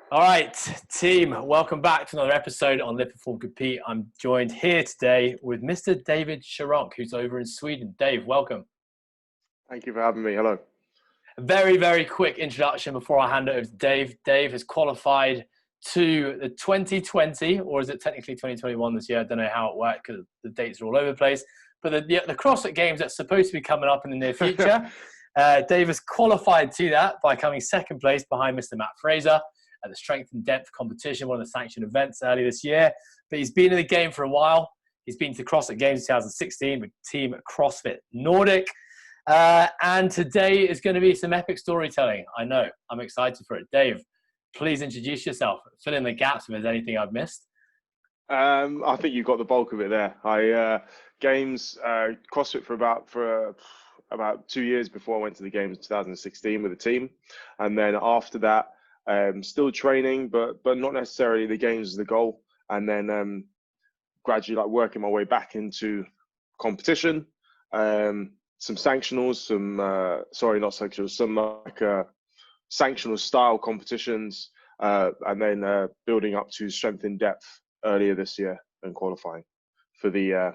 All right, team, welcome back to another episode on Live, Perform, Compete. I'm joined here today with Mr. David Shorunke, who's over in Sweden. Dave, welcome. Thank you for having me. Hello. A very, very quick introduction before I hand it over to Dave. Dave has qualified to the 2020, or is it technically 2021 this year? I don't know how it worked because the dates are all over the place. But the CrossFit Games that's supposed to be coming up in the near future, Dave has qualified to that by coming second place behind Mr. Matt Fraser at the Strength and Depth competition, one of the sanctioned events earlier this year. But he's been in the game for a while. He's been to CrossFit Games 2016 with Team CrossFit Nordic. And today is going to be some epic storytelling. I know. I'm excited for it. Dave, please introduce yourself. Fill in the gaps if there's anything I've missed. I think you got the bulk of it there. I games CrossFit for about 2 years before I went to the games in 2016 with the team, and then after that, still training, but not necessarily the games as the goal. And then gradually working my way back into competition, some sanctionals, some sanctional style competitions, and then building up to strength in depth earlier this year and qualifying for the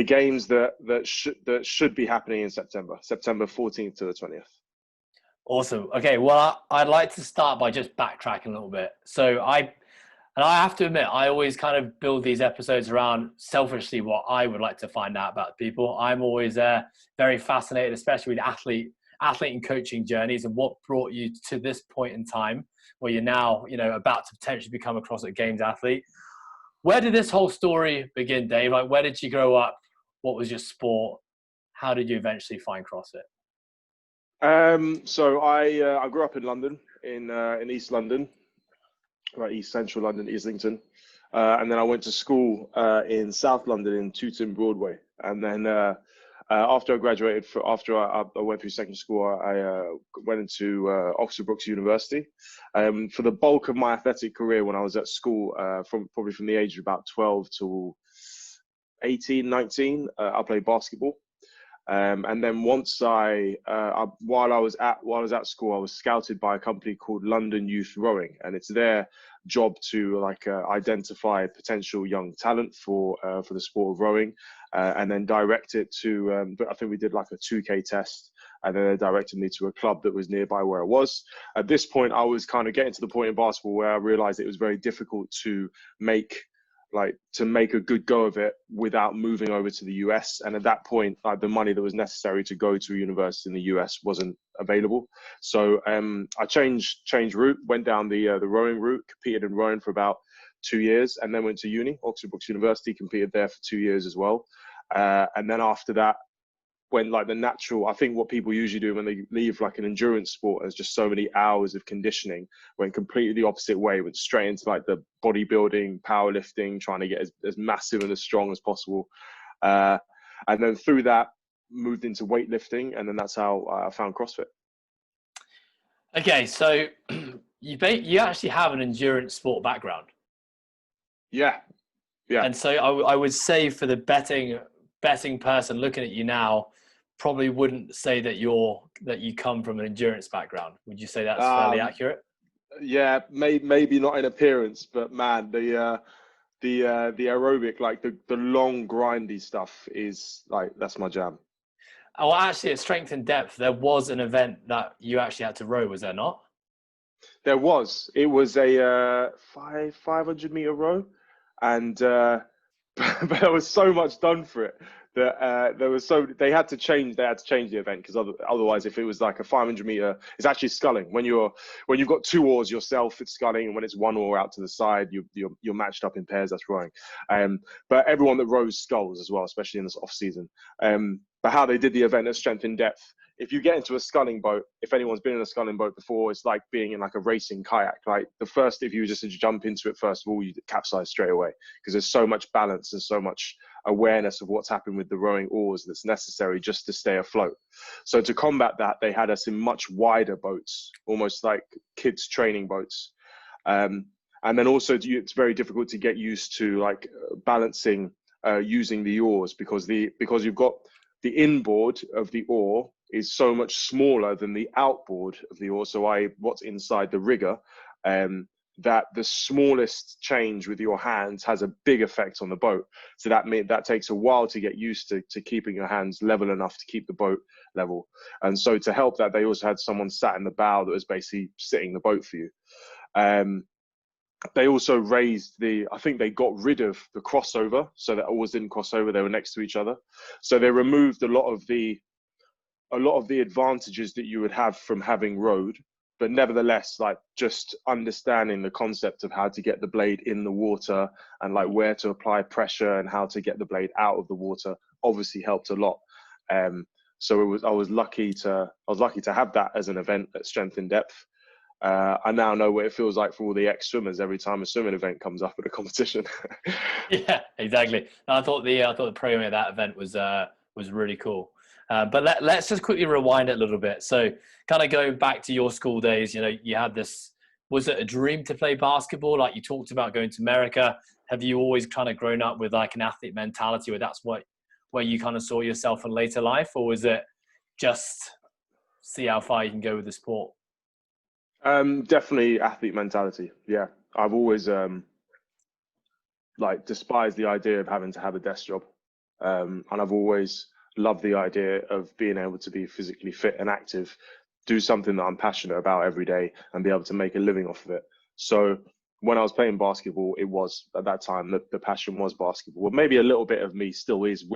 games that should be happening in September 14th to the 20th. Awesome. Okay, well, I'd like to start by just backtracking a little bit. So I have to admit, I always kind of build these episodes around selfishly what I would like to find out about people. I'm always very fascinated, especially with athlete and coaching journeys and what brought you to this point in time where you're now, about to potentially become a CrossFit Games athlete. Where did this whole story begin, Dave? Where did you grow up? What was your sport? How did you eventually find CrossFit? So I grew up in London, in East London, East Central London, Islington, and then I went to school in South London in Tooting Broadway, and then after I graduated, after I went through secondary school, I went into Oxford Brookes University. For the bulk of my athletic career when I was at school, from the age of about 12 to 18, 19, I played basketball. And then once while I was at school, I was scouted by a company called London Youth Rowing, and it's their job to identify potential young talent for the sport of rowing, and then direct it to. But I think we did a 2K test, and then they directed me to a club that was nearby where I was. At this point, I was kind of getting to the point in basketball where I realized it was very difficult to make a good go of it without moving over to the US. And at that point, the money that was necessary to go to a university in the US wasn't available. So I changed route, went down the rowing route, competed in rowing for about 2 years, and then went to uni, Oxford Brookes University, competed there for 2 years as well. And then after that, when the natural, I think what people usually do when they leave an endurance sport, there's just so many hours of conditioning, went completely the opposite way, went straight into the bodybuilding, powerlifting, trying to get as massive and as strong as possible. And then through that, moved into weightlifting, and then that's how I found CrossFit. Okay, so you actually have an endurance sport background. Yeah. And so I would say for the betting person looking at you now, probably wouldn't say that you come from an endurance background. Would you say that's fairly accurate? Yeah, maybe not in appearance, but man, the aerobic, the long grindy stuff is that's my jam. Oh, actually, at Strength and Depth, there was an event that you actually had to row, was there not? There was. It was a 500-meter row, and but there was so much done for it that they had to change the event, because otherwise, if it was a 500-meter, it's actually sculling. When you've got 2 oars yourself, it's sculling, and when it's 1 oar out to the side, you're matched up in pairs. That's rowing. But everyone that rows sculls as well, especially in this off season. But how they did the event at Strength in Depth, if you get into a sculling boat, if anyone's been in a sculling boat before, it's like being in a racing kayak. If you were just to jump into it, first of all, you capsize straight away, because there's so much balance and so much awareness of what's happening with the rowing oars that's necessary just to stay afloat. So to combat that, they had us in much wider boats, almost like kids' training boats. And then also it's very difficult to get used to balancing using the oars, because you've got the inboard of the oar is so much smaller than the outboard of the oar. So what's inside the rigger that the smallest change with your hands has a big effect on the boat. So that takes a while to get used to keeping your hands level enough to keep the boat level. And so to help that, they also had someone sat in the bow that was basically sitting the boat for you. They also I think they got rid of the crossover, so that oars didn't cross over, they were next to each other. So they removed a lot of the advantages that you would have from having rowed, but nevertheless, like just understanding the concept of how to get the blade in the water and like where to apply pressure and how to get the blade out of the water obviously helped a lot. So I was lucky to have that as an event at Strength in Depth. I now know what it feels like for all the ex-swimmers every time a swimming event comes up at a competition. Yeah, exactly. I thought the programming of that event was really cool. But let's just quickly rewind it a little bit. So kind of going back to your school days, you know, you had this, was it a dream to play basketball? Like you talked about going to America. Have you always kind of grown up with like an athlete mentality where that's where you kind of saw yourself in later life? Or was it just see how far you can go with the sport? Definitely athlete mentality. Yeah. I've always like despised the idea of having to have a desk job. And I've always loved the idea of being able to be physically fit and active, do something that I'm passionate about every day and be able to make a living off of it. So when I was playing basketball, it was at that time that the passion was basketball. Well, maybe a little bit of me still is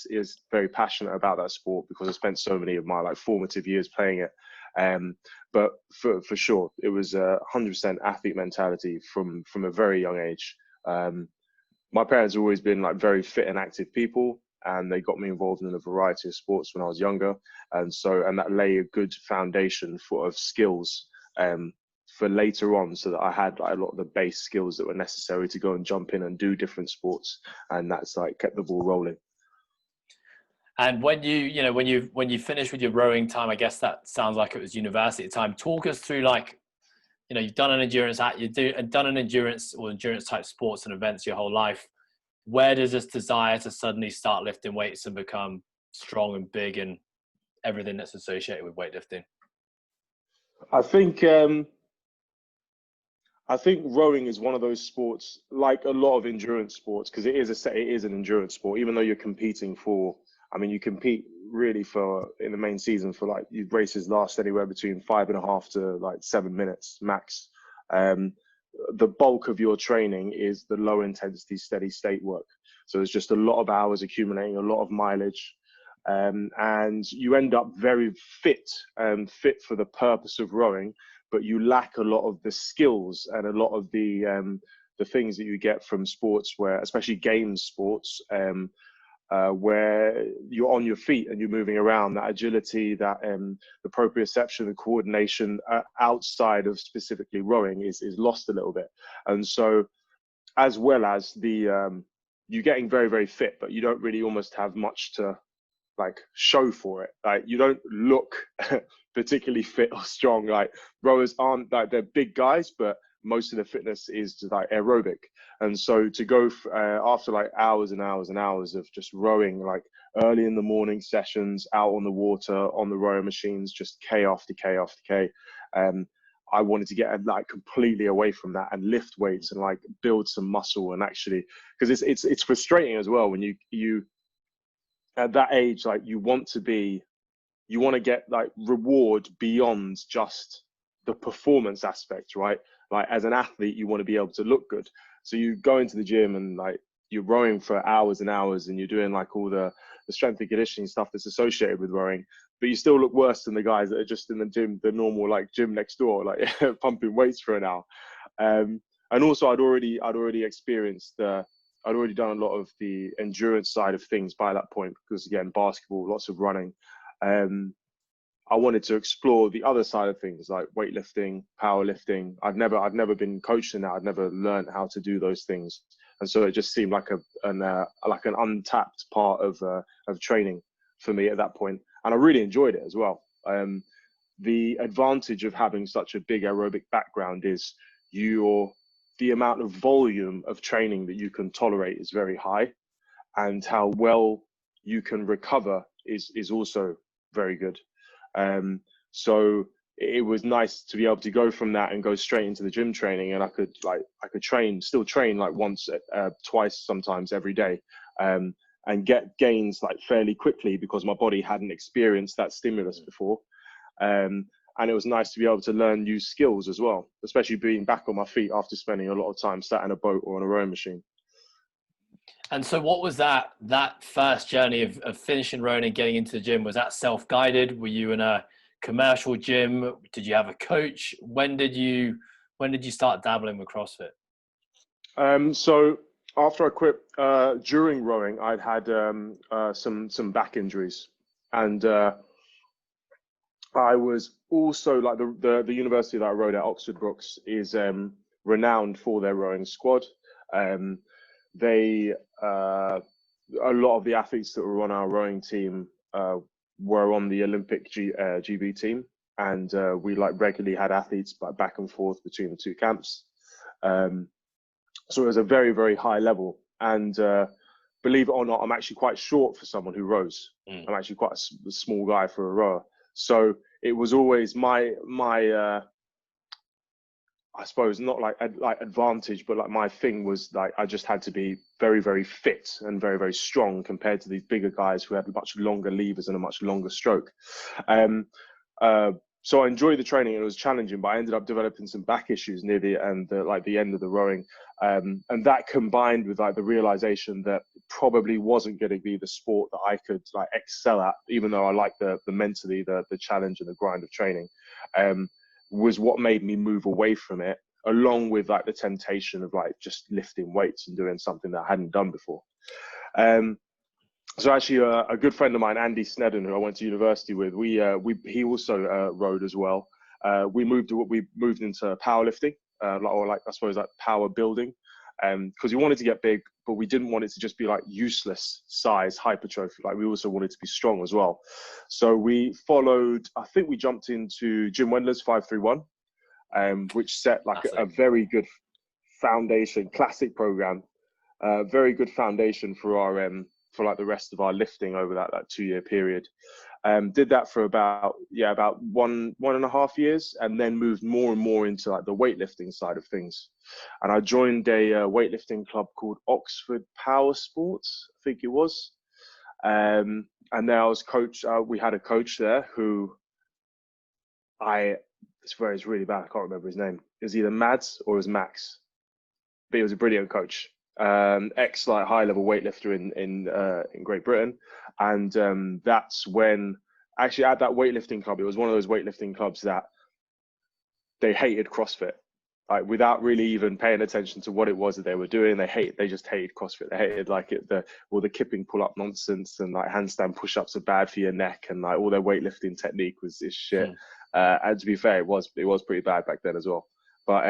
is very passionate about that sport because I spent so many of my like formative years playing it. But for sure, it was 100% athlete mentality from a very young age. My parents have always been like very fit and active people, and they got me involved in a variety of sports when I was younger, and that lay a good foundation of skills for later on, so that I had like a lot of the base skills that were necessary to go and jump in and do different sports, and that's like kept the ball rolling. And when you finished with your rowing time, I guess that sounds like it was university time. Talk us through like, you know, you've done an endurance or endurance type sports and events your whole life. Where does this desire to suddenly start lifting weights and become strong and big and everything that's associated with weightlifting? I think rowing is one of those sports, like a lot of endurance sports, because it is an endurance sport. Even though you're competing you compete really in the main season for like races last anywhere between 5.5 to like 7 minutes max. The bulk of your training is the low intensity, steady state work. So there's just a lot of hours accumulating, a lot of mileage, and you end up very fit for the purpose of rowing, but you lack a lot of the skills and a lot of the things that you get from sports, especially games sports, where you're on your feet and you're moving around. That agility, that the proprioception and coordination outside of specifically rowing is lost a little bit. And so, as well as you're getting very, very fit, but you don't really almost have much to like show for it. Like you don't look particularly fit or strong. Like rowers aren't like, they're big guys, but most of the fitness is just like aerobic. And so to go after like hours and hours and hours of just rowing, like early in the morning sessions out on the water on the rowing machines, just K after K after K, I wanted to get like completely away from that and lift weights and like build some muscle. And actually, because it's frustrating as well when you at that age, like you want to get like reward beyond just the performance aspect, right? Like as an athlete, you want to be able to look good. So you go into the gym and like you're rowing for hours and hours and you're doing like all the strength and conditioning stuff that's associated with rowing, but you still look worse than the guys that are just in the gym, the normal like gym next door, like pumping weights for an hour. And also I'd already experienced I'd already done a lot of the endurance side of things by that point, because again, basketball, lots of running. I wanted to explore the other side of things like weightlifting, powerlifting. I've never been coached in that. I'd never learned how to do those things. And so it just seemed like an untapped part of training for me at that point. And I really enjoyed it as well. The advantage of having such a big aerobic background is the amount of volume of training that you can tolerate is very high, and how well you can recover is also very good. So it was nice to be able to go from that and go straight into the gym training, and I could still train like once, twice, sometimes every day, and get gains like fairly quickly because my body hadn't experienced that stimulus before. And it was nice to be able to learn new skills as well, especially being back on my feet after spending a lot of time sat in a boat or on a rowing machine. And so what was that first journey of finishing rowing and getting into the gym? Was that self-guided? Were you in a commercial gym? Did you have a coach? When did you start dabbling with CrossFit? So after I quit, during rowing, I'd had some back injuries, and I was also like the university that I rowed at, Oxford Brookes, is renowned for their rowing squad. They a lot of the athletes that were on our rowing team were on the Olympic GB team, and we like regularly had athletes back and forth between the two camps. So it was a very, very high level, and believe it or not, I'm actually quite short for someone who rows. I'm actually quite a small guy for a rower. So it was always my I suppose not like advantage, but like my thing was like I just had to be very, very fit and very, very strong compared to these bigger guys who had much longer levers and a much longer stroke. So I enjoyed the training. It was challenging, but I ended up developing some back issues near the end, the end of the rowing, and that combined with like the realization that it probably wasn't going to be the sport that I could like excel at, even though I like the mentally the challenge and the grind of training, was what made me move away from it, along with like the temptation of like just lifting weights and doing something that I hadn't done before. So actually, a good friend of mine, Andy Snedden, who I went to university with, he also rowed as well. We moved into powerlifting, or like I suppose like power building, because we wanted to get big, but we didn't want it to just be like useless size hypertrophy. Like we also wanted to be strong as well. So we followed. I think we jumped into Jim Wendler's 531, which set like a very good foundation, classic program, very good foundation for our for like the rest of our lifting over that 2-year period. Did that for about 1.5 years, and then moved more and more into like the weightlifting side of things. And I joined a weightlifting club called Oxford Power Sports, I think it was. And then I was coach. We had a coach there who it's really bad. I can't remember his name. It was either Mads or it was Max, but he was a brilliant coach. Ex like high level weightlifter in Great Britain, and that's when actually at that weightlifting club, it was one of those weightlifting clubs that they hated CrossFit, like without really even paying attention to what it was that they were doing. They just hated CrossFit. They hated like the kipping pull up nonsense, and like handstand push ups are bad for your neck, and like all their weightlifting technique is shit. And to be fair, it was pretty bad back then as well. But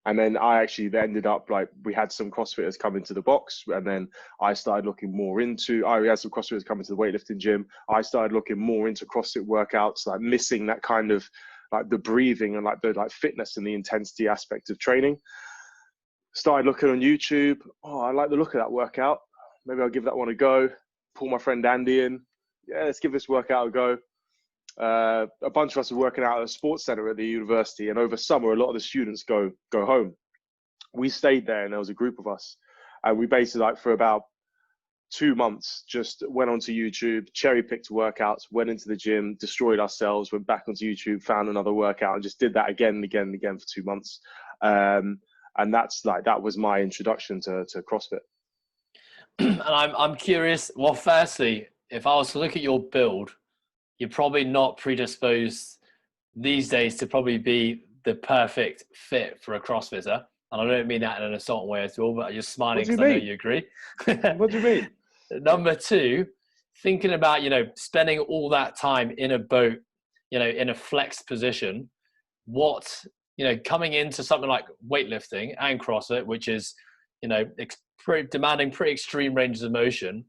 and then I actually ended up like, we had some CrossFitters come into the box, and then I started looking more into, we had some CrossFitters come into the weightlifting gym. I started looking more into CrossFit workouts, like missing that kind of like the breathing and like the like fitness and the intensity aspect of training. Started looking on YouTube. I like the look of that workout. Maybe I'll give that one a go. Pull my friend Andy in. Yeah, let's give this workout a go. A bunch of us were working out at a sports center at the university, and over summer a lot of the students go home. We stayed there, and there was a group of us, and we basically like for about 2 months just went onto YouTube, cherry picked workouts, went into the gym, destroyed ourselves, went back onto YouTube, found another workout, and just did that again and again and again for 2 months. And that was my introduction to CrossFit. And I'm curious, well, firstly, if I was to look at your build, you're probably not predisposed these days to probably be the perfect fit for a CrossFitter. And I don't mean that in an assault way at all, but I'm just smiling because I know you agree. What do you mean? Number two, thinking about, spending all that time in a boat, in a flexed position, coming into something like weightlifting and CrossFit, which is, demanding pretty extreme ranges of motion.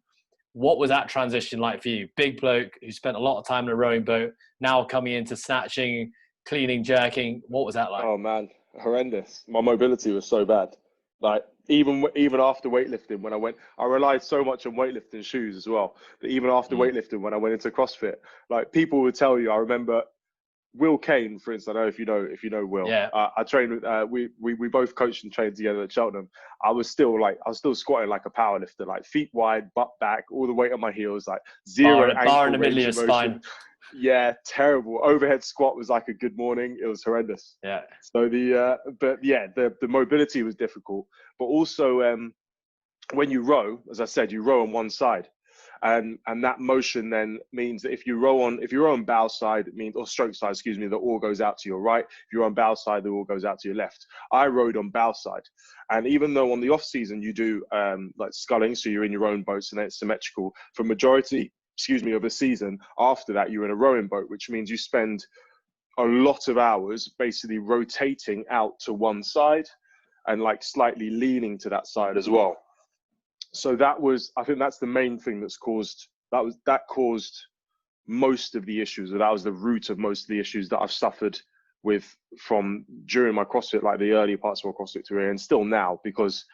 What was that transition like for you? Big bloke who spent a lot of time in a rowing boat, now coming into snatching, cleaning, jerking. What was that like? Oh man, horrendous. My mobility was so bad. Like even after weightlifting, when I relied so much on weightlifting shoes as well, that even after weightlifting, when I went into CrossFit, like people would tell you, I remember Will Kane, for instance, I don't know if you know Will. Yeah. I trained with we both coached and trained together at Cheltenham. I was still squatting like a powerlifter, like feet wide, butt back, all the weight on my heels, like zero Bar in ankle the middle of range your of motion. spine. Yeah, terrible. Overhead squat was like a good morning. It was horrendous. Yeah. So the mobility was difficult, but also when you row, as I said, you row on one side. And that motion then means that if you row on bow side, it means, or stroke side, excuse me, the oar goes out to your right. If you're on bow side, the oar goes out to your left. I rowed on bow side. And even though on the off season you do like sculling, so you're in your own boats and it's symmetrical, for majority, of a season, after that, you're in a rowing boat, which means you spend a lot of hours basically rotating out to one side and like slightly leaning to that side as well. So I think that's the main thing that caused most of the issues, or that was the root of most of the issues that I've suffered with from during my CrossFit, like the early parts of my CrossFit career, and still now, because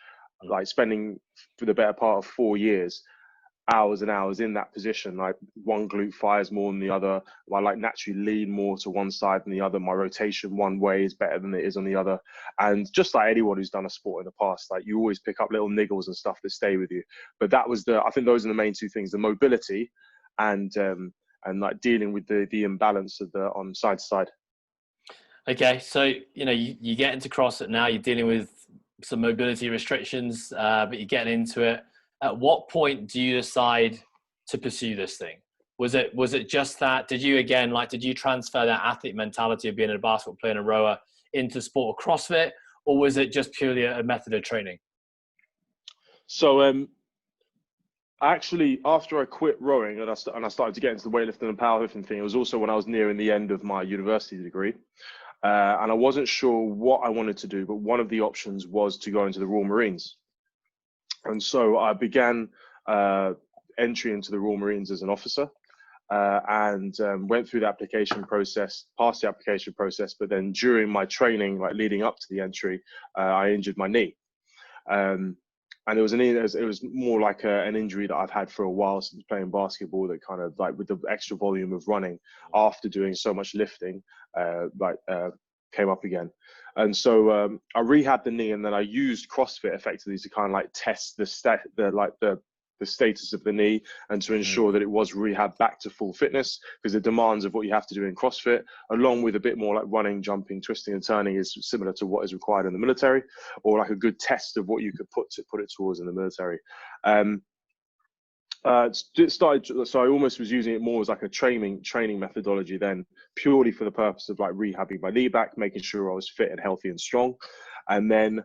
like spending for the better part of 4 years, hours and hours in that position, like one glute fires more than the other. I like naturally lean more to one side than the other. My rotation one way is better than it is on the other. And just like anyone who's done a sport in the past, like you always pick up little niggles and stuff that stay with you. But I think those are the main two things: the mobility and like dealing with the imbalance of on side to side. Okay, so you get into CrossFit now. You're dealing with some mobility restrictions, but you're getting into it. At what point do you decide to pursue this thing? Was it just that? Did you transfer that athlete mentality of being a basketball player and a rower into sport of CrossFit, or was it just purely a method of training? So actually, after I quit rowing and I started to get into the weightlifting and powerlifting thing, it was also when I was nearing the end of my university degree. And I wasn't sure what I wanted to do, but one of the options was to go into the Royal Marines. And so I began entry into the Royal Marines as an officer and went through the application process, passed the application process, but then during my training, like leading up to the entry, I injured my knee. And it was more like an injury that I've had for a while since playing basketball, that kind of like with the extra volume of running after doing so much lifting, came up again. And so I rehabbed the knee, and then I used CrossFit effectively to kind of like test the status of the knee and to ensure that it was rehabbed back to full fitness, because the demands of what you have to do in CrossFit, along with a bit more like running, jumping, twisting and turning, is similar to what is required in the military, or like a good test of what you could put it towards in the military. So I almost was using it more as like a training methodology then, purely for the purpose of like rehabbing my knee back, making sure I was fit and healthy and strong. And then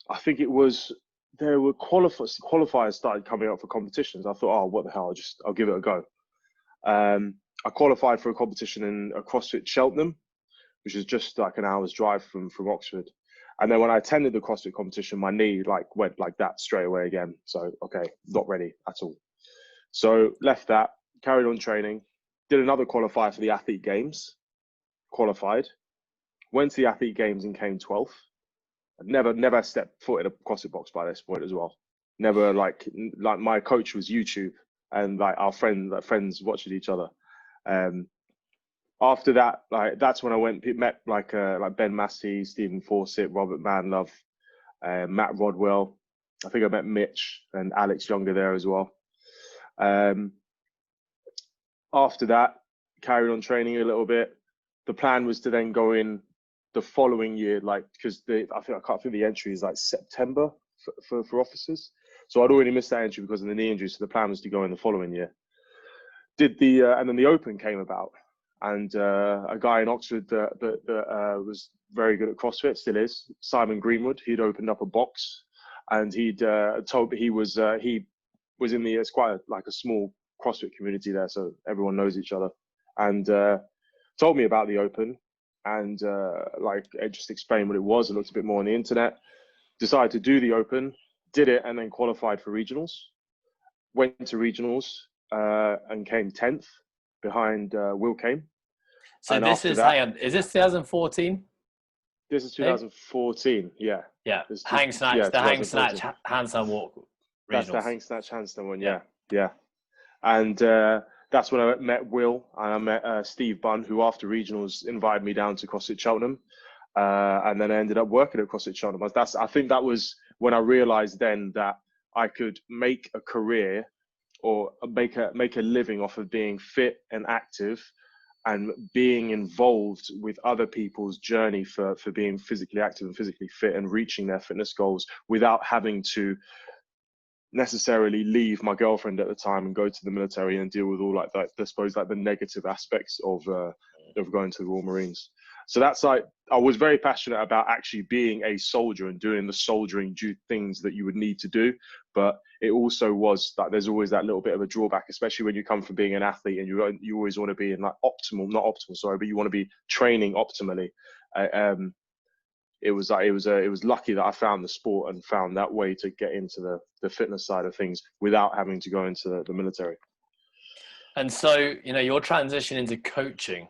I think there were qualifiers started coming up for competitions. I thought, oh, what the hell, I'll give it a go. I qualified for a competition in a CrossFit Cheltenham, which is just like an hour's drive from Oxford. And then when I attended the CrossFit competition, my knee like went like that straight away again. So, okay, not ready at all. So left that, carried on training, did another qualifier for the Athlete Games, qualified, went to the Athlete Games and came 12th. I'd never stepped foot in a CrossFit box by this point as well. Never like my coach was YouTube, and like our friends watching each other. After that, like that's when I met like Ben Massey, Stephen Fawcett, Robert Manlove, Matt Rodwell. I think I met Mitch and Alex Younger there as well. After that, carried on training a little bit. The plan was to then go in the following year, like, because I think the entry is like September for officers. So I'd already missed that entry because of the knee injury. So the plan was to go in the following year. And then the Open came about, and a guy in Oxford that was very good at CrossFit, still is, Simon Greenwood. He'd opened up a box, and he'd told me he was in it's quite like a small CrossFit community there, so everyone knows each other, and told me about the Open, and like I just explained what it was. I looked a bit more on the internet, decided to do the Open, did it, and then qualified for regionals. Went to regionals and came 10th behind Will Kane. So and this is, hang on, is this 2014? This is 2014, yeah. Yeah, hang snatch, the hang snatch, handstand walk. That's the hang snatch handstand one, yeah. And that that's when I met Will, and I met Steve Bunn, who after regionals invited me down to CrossFit Cheltenham. And then I ended up working at CrossFit Cheltenham. I think that was when I realized then that I could make a career or make a living off of being fit and active and being involved with other people's journey for being physically active and physically fit and reaching their fitness goals without having to necessarily leave my girlfriend at the time and go to the military and deal with all like that, I suppose, like the negative aspects of going to the Royal Marines. So that's like, I was very passionate about actually being a soldier and doing the soldiering things that you would need to do. But it also was that there's always that little bit of a drawback, especially when you come from being an athlete and you always want to be in like not optimal, sorry, but you want to be training optimally. It was lucky that I found the sport and found that way to get into the fitness side of things without having to go into the military. And so, your transition into coaching,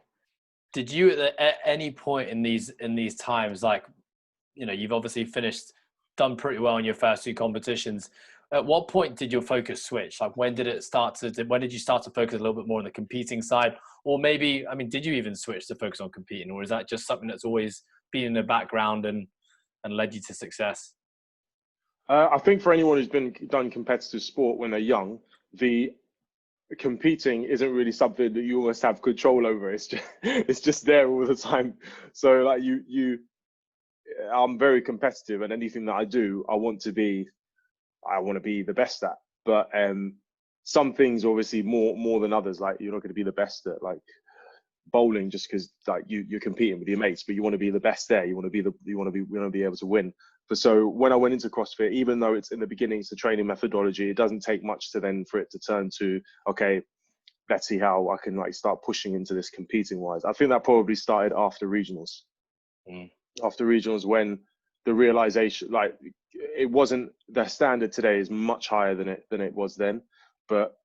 did you at any point in these times, like, you've obviously done pretty well in your first two competitions. At what point did your focus switch? Like, when did you start to focus a little bit more on the competing side? Or maybe, did you even switch to focus on competing? Or is that just something that's always been in the background and led you to success? I think for anyone who's done competitive sport when they're young, the competing isn't really something that you almost have control over. It's just there all the time. So like I'm very competitive, and anything that I do, I want to be the best at. But some things obviously more than others. Like, you're not going to be the best at like bowling just because like you're competing with your mates, but you want to be the best there. You want to be able to win. But so when I went into CrossFit, even though it's in the beginning, it's a training methodology, it doesn't take much for it to turn to, okay, let's see how I can like start pushing into this competing wise. I think that probably started after regionals. After regionals, when the realization, like, it wasn't, the standard today is much higher than it was then, but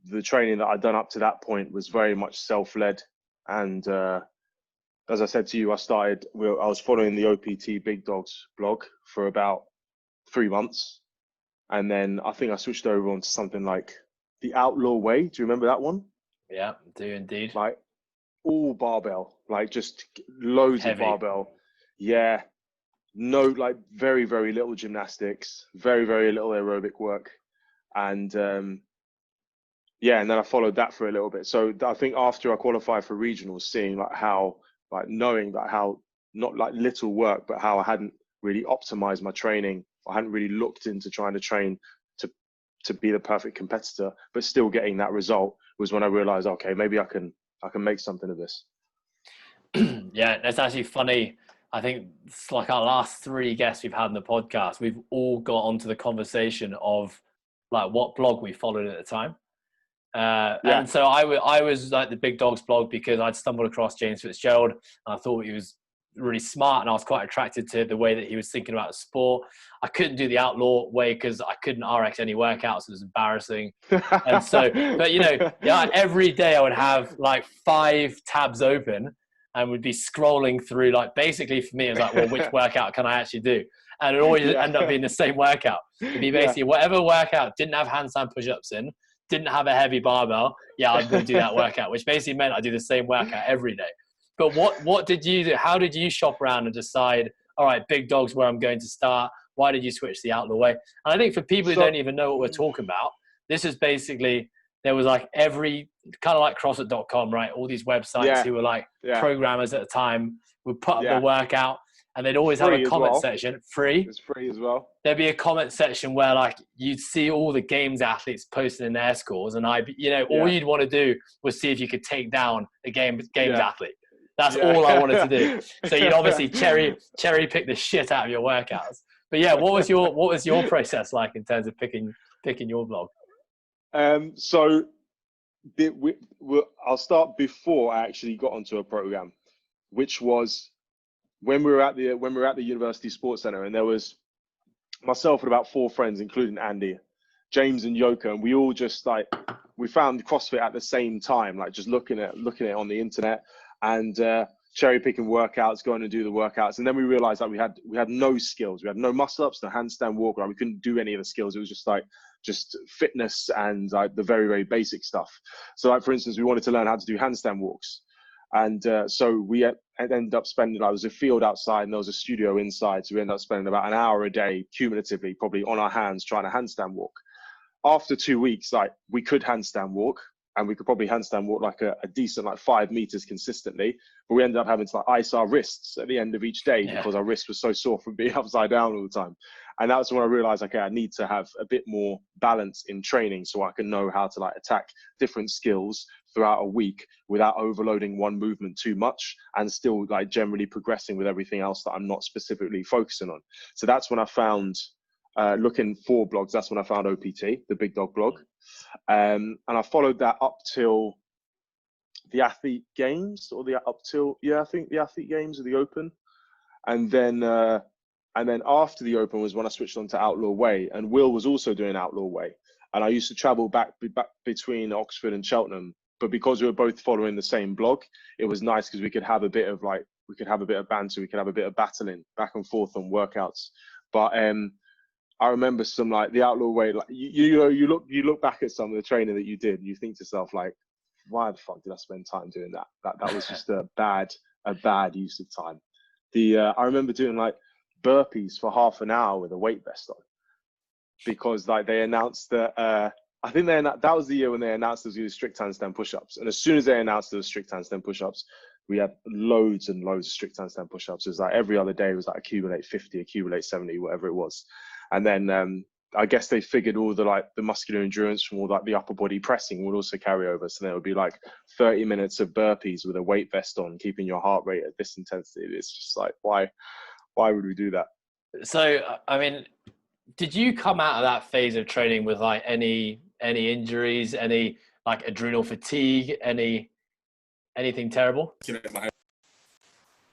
the training that I'd done up to that point was very much self-led. And as I said to you, I was following the OPT Big Dogs blog for about 3 months. And then I think I switched over onto something like the Outlaw Way. Do you remember that one? Yeah, I do indeed. Like all barbell, like just loads Heavy. of barbell. Yeah. No, like very, very little gymnastics, very, very little aerobic work. And yeah, and then I followed that for a little bit. So I think after I qualified for regionals, seeing knowing how not like little work, but how I hadn't really optimized my training. I hadn't really looked into trying to train to be the perfect competitor, but still getting that result was when I realized, okay, maybe I can make something of this. Yeah, that's actually funny. I think it's like our last 3 guests we've had in the podcast, we've all got onto the conversation of like what blog we followed at the time. And so I was like the Big Dogs blog because I'd stumbled across James Fitzgerald and I thought he was really smart and I was quite attracted to the way that he was thinking about the sport. I couldn't do the Outlaw Way because I couldn't RX any workouts. It was embarrassing. And so, but every day I would have like 5 tabs open and would be scrolling through, like, basically for me, it was like, well, which workout can I actually do? And it always ended up being the same workout. It'd be basically whatever workout didn't have handstand push-ups in, didn't have a heavy barbell, I'm going to do that workout, which basically meant I do the same workout every day. But what did you do? How did you shop around and decide, all right, Big Dog's where I'm going to start? Why did you switch the Outlaw Way? And I think for people who don't even know what we're talking about, this is basically, there was like every, kind of like CrossFit.com, right? All these websites who were like programmers at the time would put up the workout and they'd always have a comment section. Free. It's free as well. There'd be a comment section where like you'd see all the games athletes posting in their scores, and all you'd want to do was see if you could take down a games athlete. That's all I wanted to do. So you'd obviously cherry pick the shit out of your workouts. But yeah, what was your process like in terms of picking your blog? So I'll start before I actually got onto a program, which was when we were at the University Sports Center, and there was myself and about 4 friends, including Andy, James, and Yoko, and we all just we found CrossFit at the same time, like just looking at it on the internet, and cherry picking workouts, going to do the workouts. And then we realized that we had no skills. We had no muscle ups, no handstand walk, right? We couldn't do any of the skills. It was just fitness and like the very, very basic stuff. So like, for instance, we wanted to learn how to do handstand walks. And so we ended up spending, like, there was a field outside and there was a studio inside. So we ended up spending about an hour a day cumulatively, probably on our hands, trying to handstand walk. After 2 weeks, like, we could handstand walk, and we could probably handstand walk like a decent, like 5 meters consistently. But we ended up having to like ice our wrists at the end of each day because our wrist was so sore from being upside down all the time. And that's when I realized, okay, I need to have a bit more balance in training so I can know how to like attack different skills throughout a week without overloading one movement too much, and still like generally progressing with everything else that I'm not specifically focusing on. So that's when I found, looking for blogs, that's when I found OPT, the Big Dog blog. And I followed that up till the Athlete Games, or I think the Athlete Games or the Open. And then after the Open was when I switched on to Outlaw Way, and Will was also doing Outlaw Way. And I used to travel back between Oxford and Cheltenham, but because we were both following the same blog, it was nice because we could have a bit of banter, we could have a bit of battling back and forth on workouts. But I remember some like the Outlaw Way, like you look back at some of the training that you did, and you think to yourself like, why the fuck did I spend time doing that? That was just a bad use of time. I remember doing like burpees for half an hour with a weight vest on, because like they announced that I think that was the year when they announced there was strict handstand push-ups, and as soon as they announced there was strict handstand push-ups, we had loads and loads of strict handstand push-ups. It was like every other day was like accumulate 50, accumulate 70, whatever it was. And then I guess they figured all the muscular endurance from all like the upper body pressing would also carry over. So then it would be like 30 minutes of burpees with a weight vest on, keeping your heart rate at this intensity. It's just like, why would we do that? So, I mean, did you come out of that phase of training with like any injuries, any like adrenal fatigue, anything terrible?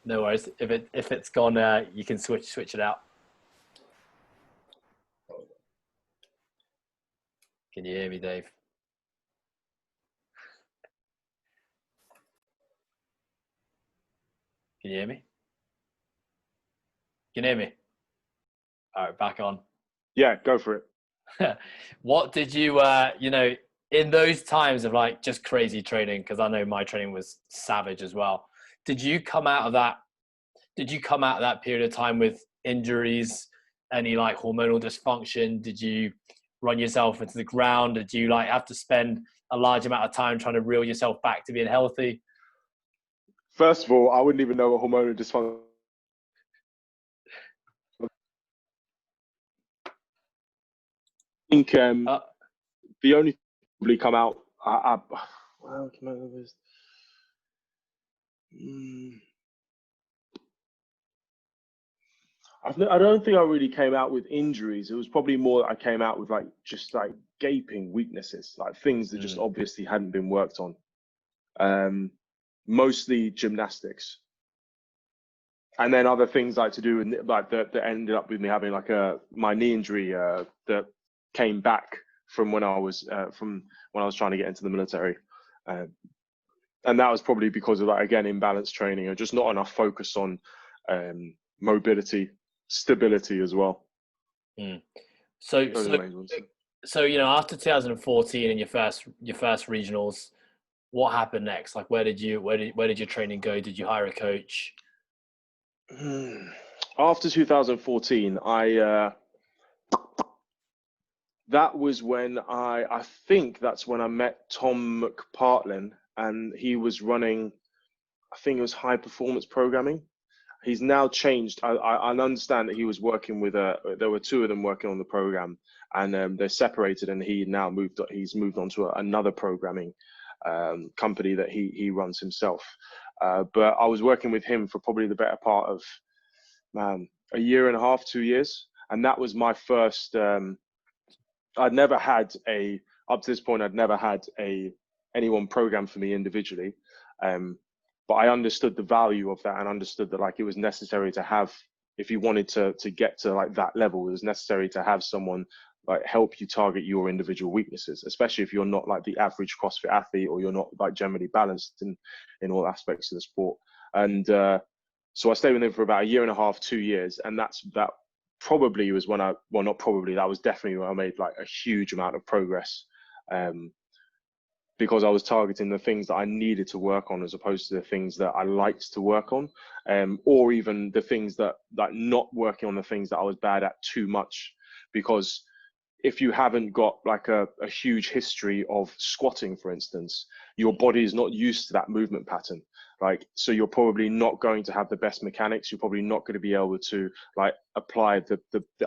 No worries. If it's gone, you can switch it out. Can you hear me, Dave? Can you hear me? Can you hear me? All right, back on. Yeah, go for it. What did you, in those times of like just crazy training, because I know my training was savage as well. Did you come out of that period of time with injuries, any like hormonal dysfunction? Did you run yourself into the ground? Did you like have to spend a large amount of time trying to reel yourself back to being healthy? First of all, I wouldn't even know what hormonal dysfunction. I think the only probably come out. Well, come out of this. I don't think I really came out with injuries. It was probably more that I came out with like just like gaping weaknesses, like things that just obviously hadn't been worked on. Mostly gymnastics, and then other things like to do with like that ended up with me having like my knee injury that came back from when I was trying to get into the military, and that was probably because of like, again, imbalanced training and just not enough focus on mobility, stability as well. So after 2014 and your first regionals, what happened next? Like where did your training go? Did you hire a coach? After 2014, that was when I think that's when I met Tom McPartlin, and he was running, I think it was high performance programming. He's now changed. I understand that he was working with there were two of them working on the program, and they're separated, and he's moved on to another programming company that he runs himself. But I was working with him for probably the better part of a year and a half, 2 years, and that was my first. Up to this point, I'd never had anyone program for me individually. But I understood the value of that, and understood that like it was necessary to have, if you wanted to get to like that level, it was necessary to have someone like help you target your individual weaknesses, especially if you're not like the average CrossFit athlete, or you're not like generally balanced in all aspects of the sport. And so I stayed with him for about a year and a half, 2 years. And that probably was when that was definitely when I made like a huge amount of progress. Because I was targeting the things that I needed to work on as opposed to the things that I liked to work on, or even the things that, like, not working on the things that I was bad at too much. Because if you haven't got like a huge history of squatting, for instance, your body is not used to that movement pattern. Like, so you're probably not going to have the best mechanics. You're probably not going to be able to like apply the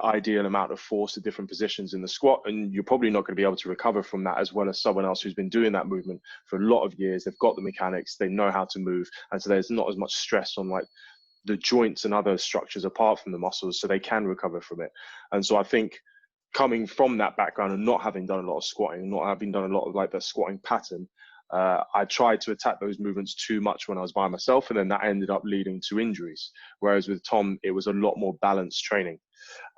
ideal amount of force to different positions in the squat. And you're probably not going to be able to recover from that as well as someone else who's been doing that movement for a lot of years. They've got the mechanics, they know how to move. And so there's not as much stress on like the joints and other structures apart from the muscles, so they can recover from it. And so I think coming from that background and not having done a lot of squatting, not having done a lot of like the squatting pattern, I tried to attack those movements too much when I was by myself, and then that ended up leading to injuries. Whereas with Tom, it was a lot more balanced training.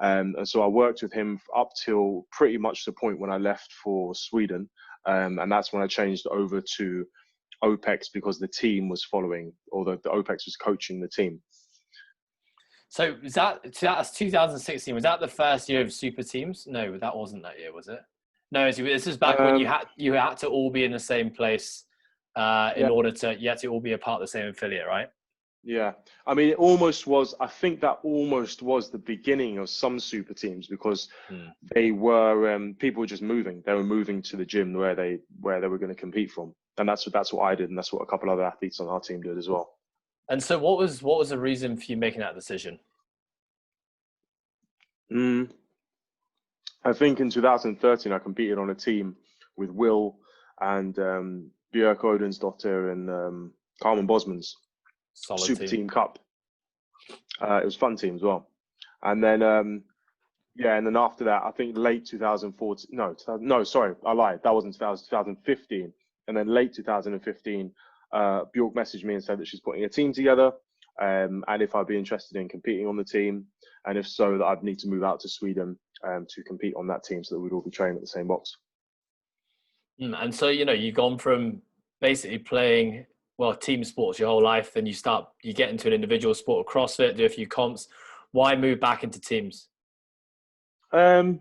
And so I worked with him up till pretty much the point when I left for Sweden. And that's when I changed over to OPEX because the team was following, or the OPEX was coaching the team. So that's 2016. Was that the first year of super teams? No, that wasn't that year, was it? No, this is back when you had to all be in the same place in order to, you had to all be a part of the same affiliate, right? Yeah, I mean, it almost was. I think that almost was the beginning of some super teams because they were people were just moving. They were moving to the gym where they were going to compete from, and that's what I did, and that's what a couple other athletes on our team did as well. And so, what was the reason for you making that decision? I think in 2013, I competed on a team with Will and Björk Odensdottir and Carmen Bosmans. Solid Super team Cup. It was a fun team as well. And then, and then after that, I think late 2014, no, sorry, I lied. That wasn't 2015. And then late 2015, Björk messaged me and said that she's putting a team together. And if I'd be interested in competing on the team, and if so, that I'd need to move out to Sweden to compete on that team so that we'd all be training at the same box. And so, you've gone from basically playing, team sports your whole life, then you get into an individual sport of CrossFit, do a few comps. Why move back into teams? I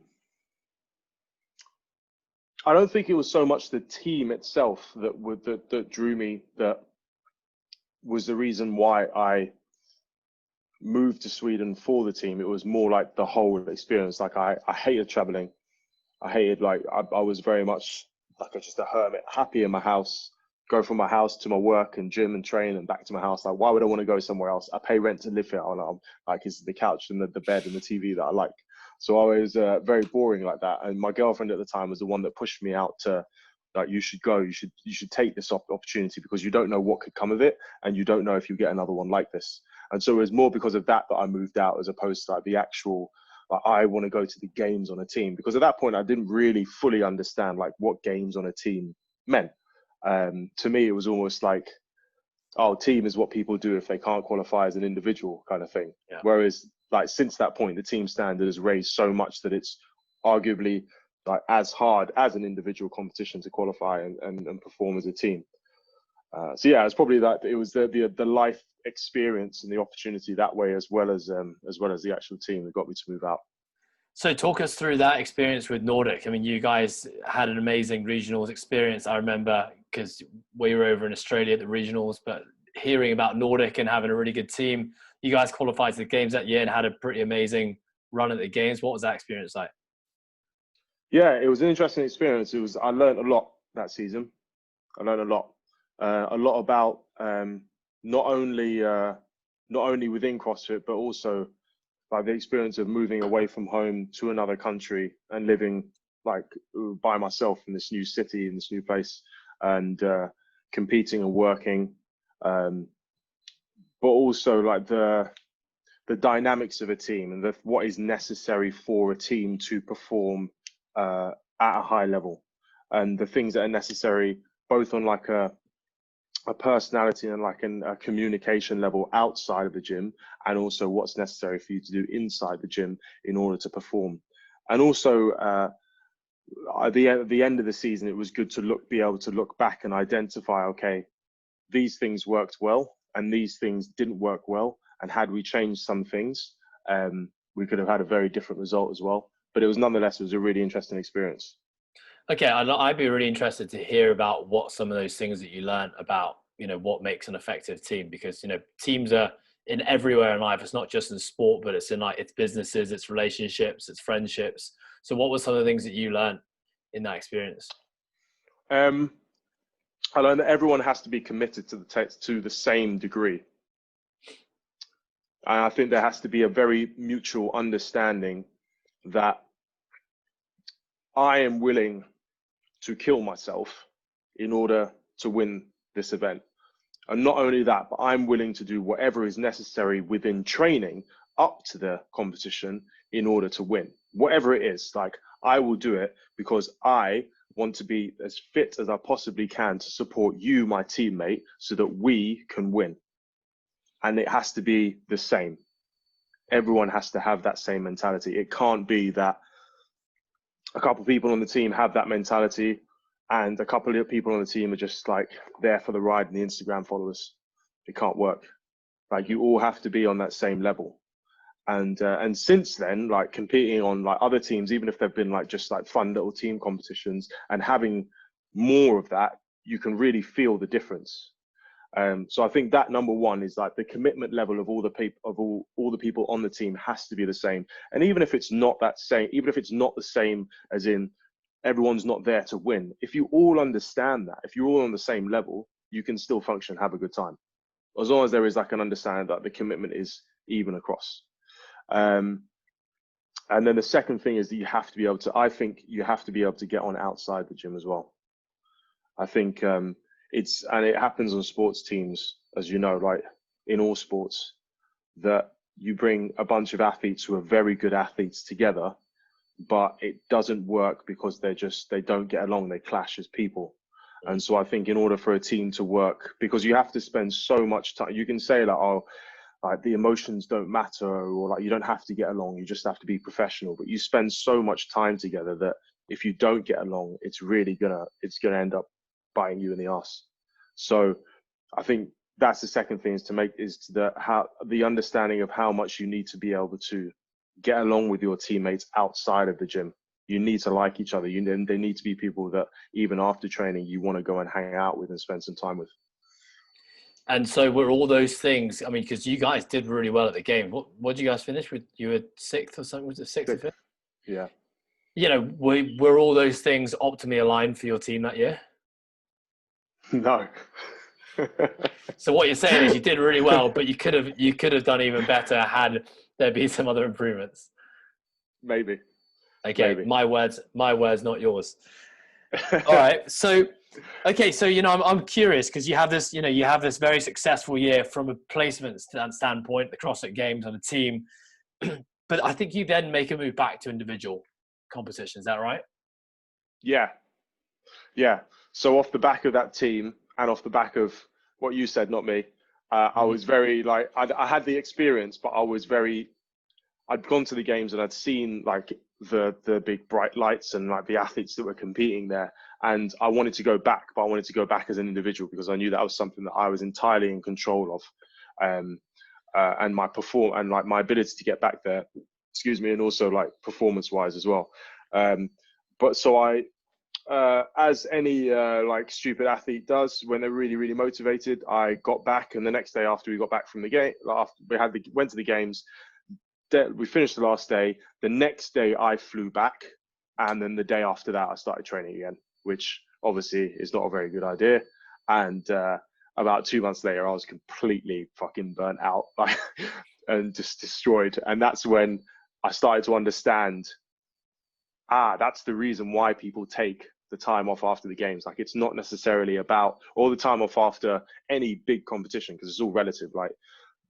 don't think it was so much the team itself that drew me, that was the reason why I moved to Sweden for the team. It was more like the whole experience. Like I hated traveling. I hated, like, I was very much like just a hermit, happy in my house, go from my house to my work and gym and train and back to my house. Like, why would I want to go somewhere else? I pay rent to live here. Like, it's the couch and the bed and the TV that I like. So I was very boring like that. And my girlfriend at the time was the one that pushed me out to, like, you should go, you should take this opportunity because you don't know what could come of it. And you don't know if you get another one like this. And so it was more because of that I moved out, as opposed to like the actual, like, I want to go to the games on a team. Because at that point, I didn't really fully understand like what games on a team meant. To me, it was almost like, oh, team is what people do if they can't qualify as an individual, kind of thing. Yeah. Whereas, like, since that point, the team standard has raised so much that it's arguably like as hard as an individual competition to qualify and perform as a team. So yeah, it's probably that. It was the life experience and the opportunity that way, as well as the actual team, that got me to move out. So talk us through that experience with Nordic. I mean, you guys had an amazing regionals experience. I remember because we were over in Australia at the regionals, but hearing about Nordic and having a really good team, you guys qualified to the games that year and had a pretty amazing run at the games. What was that experience like? Yeah, it was an interesting experience. I learned a lot that season. I learned a lot about not only within CrossFit, but also like the experience of moving away from home to another country and living like by myself in this new city, in this new place, and competing and working, but also like the dynamics of a team and what is necessary for a team to perform at a high level, and the things that are necessary both on like a personality and like a communication level outside of the gym, and also what's necessary for you to do inside the gym in order to perform. And also at the end of the season, it was good to be able to look back and identify, okay, these things worked well and these things didn't work well. And had we changed some things, we could have had a very different result as well. But it was nonetheless, it was a really interesting experience. Okay, I'd be really interested to hear about what some of those things that you learned about, what makes an effective team, because, teams are in everywhere in life. It's not just in sport, but it's in it's businesses, it's relationships, it's friendships. So what were some of the things that you learned in that experience? I learned that everyone has to be committed to the text to the same degree. And I think there has to be a very mutual understanding that I am willing to kill myself in order to win this event. And not only that, but I'm willing to do whatever is necessary within training up to the competition in order to win. Whatever it is, I will do it because I want to be as fit as I possibly can to support you, my teammate, so that we can win. And it has to be the same. Everyone has to have that same mentality. It can't be that a couple of people on the team have that mentality and a couple of people on the team are just there for the ride and the Instagram followers. It can't work. You all have to be on that same level. And since then, competing on other teams, even if they've been just fun little team competitions, and having more of that, you can really feel the difference. So I think that number one is the commitment level of all the people on the team has to be the same. And even if it's not that same, even if it's not the same as in everyone's not there to win, if you all understand that, if you're all on the same level, you can still function, have a good time, as long as there is an understanding that the commitment is even across. And then the second thing is that you have to be able to, I think you have to be able to get on outside the gym as well. I think and it happens on sports teams, as you know, in all sports, that you bring a bunch of athletes who are very good athletes together, but it doesn't work because they don't get along, they clash as people. And so I think in order for a team to work, because you have to spend so much time, you can say the emotions don't matter, or you don't have to get along, you just have to be professional, but you spend so much time together that if you don't get along, it's gonna end up biting you in the ass. So I think that's the second thing, is the understanding of how much you need to be able to get along with your teammates outside of the gym. You need to like each other. They need to be people that even after training you want to go and hang out with and spend some time with. And so were all those things, I mean, because you guys did really well at the game. What did you guys finish with? You were sixth or something? Was it sixth or fifth? Yeah. Were all those things optimally aligned for your team that year? No. So what you're saying is you did really well, but you could have done even better had there been some other improvements. Maybe. Okay, Maybe. my words, not yours. All right. So I'm curious, because you have this very successful year from a placement standpoint, the CrossFit Games on a team, but I think you then make a move back to individual competition. Is that right? Yeah. So off the back of that team and off the back of what you said, not me, I was very I had the experience, but I'd gone to the games and I'd seen the big bright lights and the athletes that were competing there. And I wanted to go back, but I wanted to go back as an individual because I knew that was something that I was entirely in control of. And my my ability to get back there, and also performance wise as well. But so I, as any stupid athlete does, when they're really, really motivated, I got back. And the next day after we got back from the game, after we went to the games, we finished the last day. The next day I flew back, and then the day after that I started training again, which obviously is not a very good idea. And about 2 months later, I was completely fucking burnt out and just destroyed. And that's when I started to understand, that's the reason why people take the time off after the games. It's not necessarily about all the time off after any big competition, because it's all relative.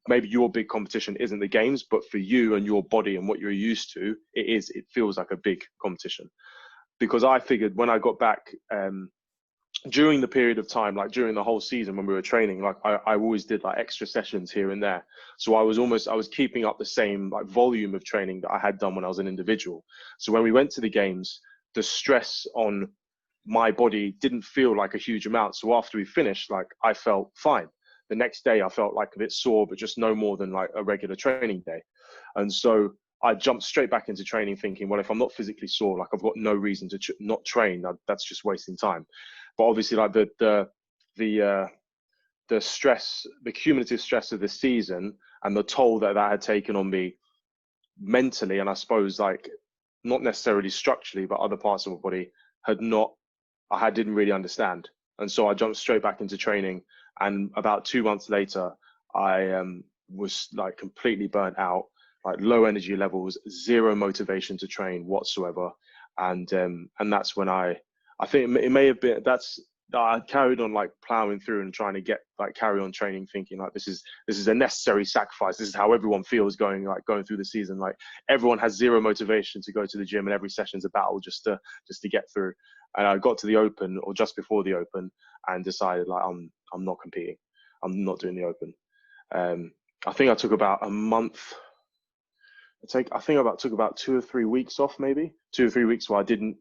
Maybe your big competition isn't the games, but for you and your body and what you're used to, it feels like a big competition. Because I figured when I got back, during the period of time, during the whole season when we were training, I always did extra sessions here and there. So I was keeping up the same volume of training that I had done when I was an individual. So when we went to the games, the stress on my body didn't feel like a huge amount. So after we finished, I felt fine. the next day I felt like a bit sore, but just no more than like a regular training day. And so I jumped straight back into training thinking, well, if I'm not physically sore, like I've got no reason to not train. That's just wasting time. But obviously like the stress, the cumulative stress of the season and the toll that had taken on me mentally, and I suppose like not necessarily structurally, but other parts of my body didn't really understand. And so I jumped straight back into training. And about 2 months later, I was like completely burnt out, like low energy levels, zero motivation to train whatsoever. And that's when I think it may have been, I carried on like plowing through and trying to carry on training, thinking like this is a necessary sacrifice. This is how everyone feels going through the season. Like everyone has zero motivation to go to the gym, and every session's a battle just to get through. And I got to the Open, or just before the Open, and decided like I'm not competing. I'm not doing the Open. I think I took about a month. I think I took about 2 or 3 weeks off, maybe 2 or 3 weeks where I didn't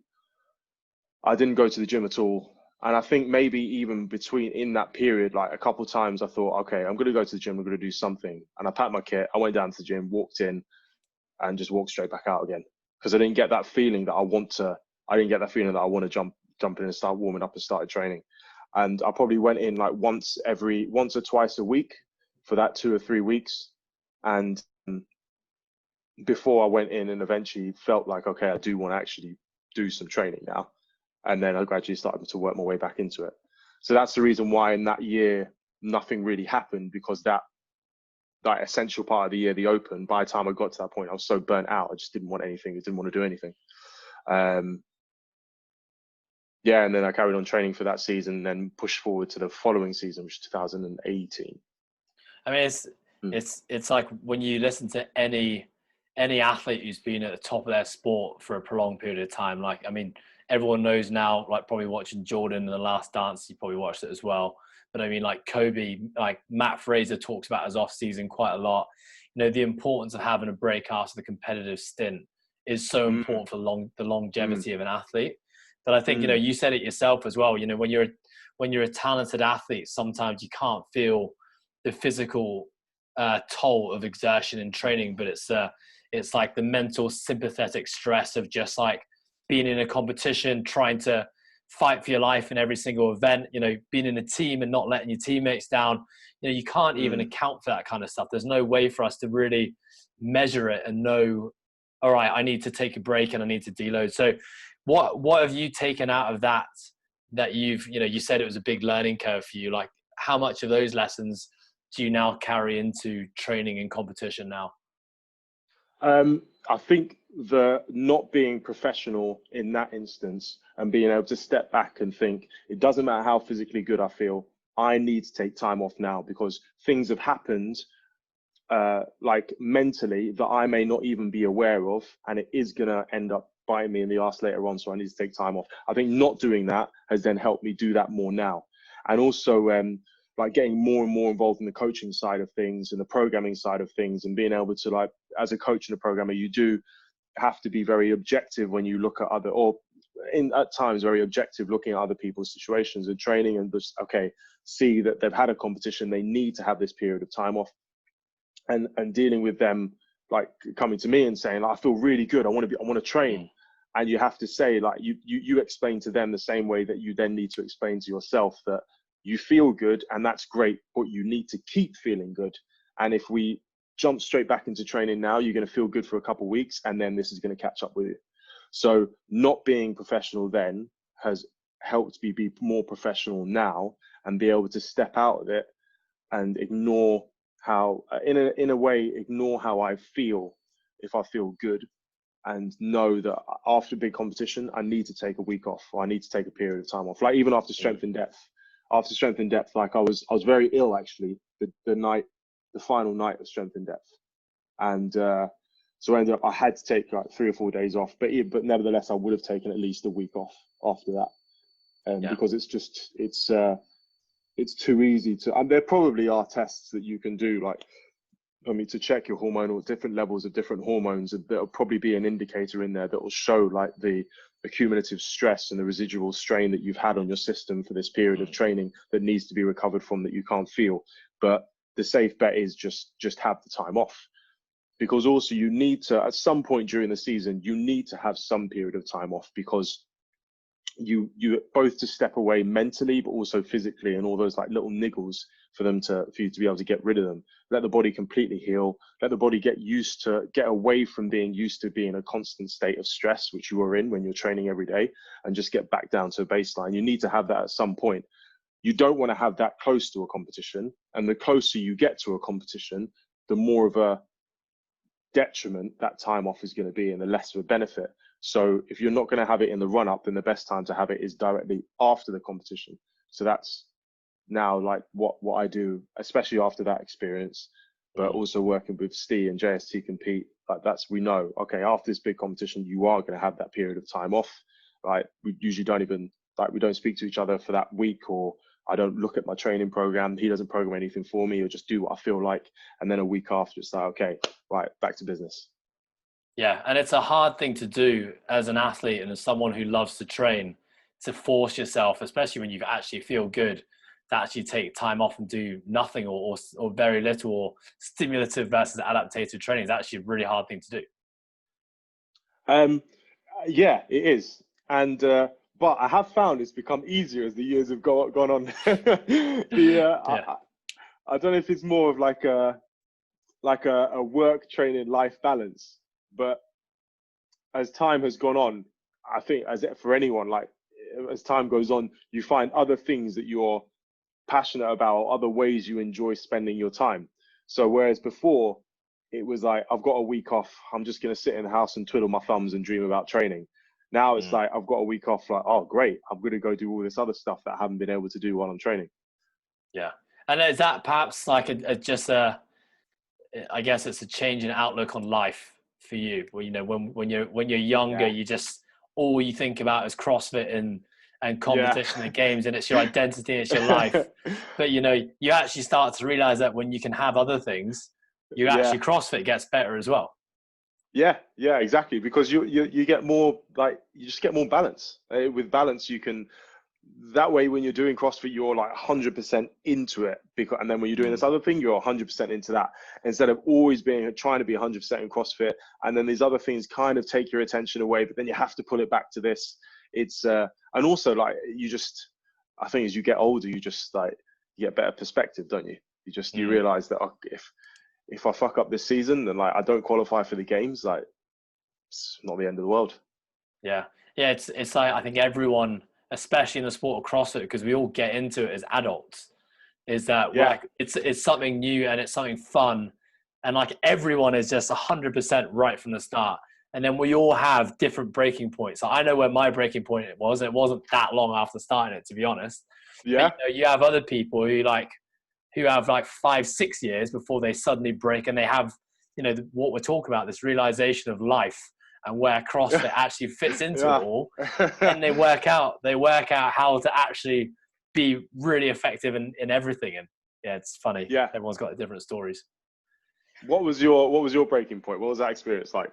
go to the gym at all. And I think maybe even in that period, like a couple of times I thought, okay, I'm going to go to the gym. I'm going to do something. And I packed my kit. I went down to the gym, walked in, and just walked straight back out again. Because I didn't get that feeling that I want to jump in and start warming up and started training. And I probably went in like once or twice a week for that 2 or 3 weeks. And before I went in and eventually felt like, okay, I do want to actually do some training now. And then I gradually started to work my way back into it. So that's the reason why in that year, nothing really happened, because that essential part of the year, the Open, by the time I got to that point, I was so burnt out. I just didn't want anything. I didn't want to do anything. Yeah, and then I carried on training for that season, and then pushed forward to the following season, which was 2018. I mean, it's like when you listen to any athlete who's been at the top of their sport for a prolonged period of time. Like, I mean, everyone knows now, like probably watching Jordan in The Last Dance, you probably watched it as well. But I mean, like Kobe, like Matt Fraser talks about his off season quite a lot. You know, the importance of having a break after the competitive stint is so important for the longevity of an athlete. But I think, you know, you said it yourself as well. You know, when you're a talented athlete, sometimes you can't feel the physical toll of exertion and training, but it's like the mental sympathetic stress of just like being in a competition, trying to fight for your life in every single event, you know, being in a team and not letting your teammates down. You know, you can't even account for that kind of stuff. There's no way for us to really measure it and know, all right, I need to take a break and I need to deload. So what have you taken out of that you've, you know, you said it was a big learning curve for you. Like, how much of those lessons do you now carry into training and competition now? I think the not being professional in that instance and being able to step back and think, it doesn't matter how physically good I feel, I need to take time off now because things have happened like mentally that I may not even be aware of, and it is going to end up biting me in the arse later on. So I need to take time off. I think not doing that has then helped me do that more now. And also like getting more and more involved in the coaching side of things and the programming side of things, and being able to, like, as a coach and a programmer, you do have to be very objective when you look at at times very objective, looking at other people's situations and training, and just, okay, see that they've had a competition, they need to have this period of time off, and dealing with them, like coming to me and saying, I feel really good, I want to train. And you have to say, like, you explain to them the same way that you then need to explain to yourself that you feel good and that's great, but you need to keep feeling good. And if we jump straight back into training now, you're going to feel good for a couple of weeks, and then this is going to catch up with you. So not being professional then has helped me be more professional now and be able to step out of it and ignore how, in a way, ignore how I feel if I feel good, and know that after a big competition, I need to take a week off, or I need to take a period of time off. Like even after Strength in Depth, like I was very ill actually the final night of Strength in Depth, and so I ended up, I had to take like 3 or 4 days off, but nevertheless I would have taken at least a week off after that, because it's too easy to, and there probably are tests that you can do, like, I mean, to check your hormonal, different levels of different hormones, there'll probably be an indicator in there that will show like the accumulative stress and the residual strain that you've had on your system for this period of training that needs to be recovered from, that you can't feel. but the safe bet is just have the time off. Because also you need to, at some point during the season, you need to have some period of time off, because you both to step away mentally, but also physically, and all those like little niggles for you to be able to get rid of them. Let the body completely heal. Let the body get away from being used to being a constant state of stress, which you are in when you're training every day, and just get back down to a baseline. You need to have that at some point. You don't want to have that close to a competition, and the closer you get to a competition, the more of a detriment that time off is going to be, and the less of a benefit. So if you're not going to have it in the run up, then the best time to have it is directly after the competition. So that's now like what I do, especially after that experience, but also working with Steve and JST Compete. Like we know, okay, after this big competition, you are going to have that period of time off. Right? We usually we don't speak to each other for that week, or I don't look at my training program. He doesn't program anything for me, or just do what I feel like. And then a week after, it's like, okay, right, back to business. Yeah, and it's a hard thing to do as an athlete and as someone who loves to train, to force yourself, especially when you actually feel good, to actually take time off and do nothing or very little, or stimulative versus adaptative training is actually a really hard thing to do. Yeah, it is. And but I have found it's become easier as the years have gone on. I don't know if it's more of like a work training life balance, but as time has gone on, I think for anyone, like as time goes on, you find other things that you're passionate about, other ways you enjoy spending your time. So whereas before it was like, I've got a week off, I'm just going to sit in the house and twiddle my thumbs and dream about training. Now it's like, I've got a week off, like, oh great, I'm going to go do all this other stuff that I haven't been able to do while I'm training. Yeah. And is that perhaps like I guess it's a change in outlook on life for you? Well, you know, when you're younger, you just, all you think about is CrossFit and competition and games, and it's your identity, it's your life. But you know, you actually start to realize that when you can have other things, actually CrossFit gets better as well. Yeah, exactly. Because you get more, like, you just get more balance. With balance, you can, that way when you're doing CrossFit, you're like 100% into it, and then when you're doing this other thing, you're 100% into that, instead of always trying to be 100% in CrossFit, and then these other things kind of take your attention away, but then you have to pull it back to this. It's and also, like, I think as you get older, you just, like, you get better perspective, don't you? You realize that if I fuck up this season, then, like, I don't qualify for the games, like, it's not the end of the world. Yeah, it's like, I think everyone, especially in the sport of CrossFit, because we all get into it as adults, is that it's something new and it's something fun, and like everyone is just 100% right from the start, and then we all have different breaking points. So I know where my breaking point was. It wasn't that long after starting it, to be honest. Yeah. But, you have other people who have like 5-6 years before they suddenly break, and they have, you know, what we're talking about, this realization of life and where CrossFit actually fits into it all. And they work out how to actually be really effective in everything. And yeah, it's funny. Yeah. Everyone's got different stories. What was your breaking point? What was that experience like?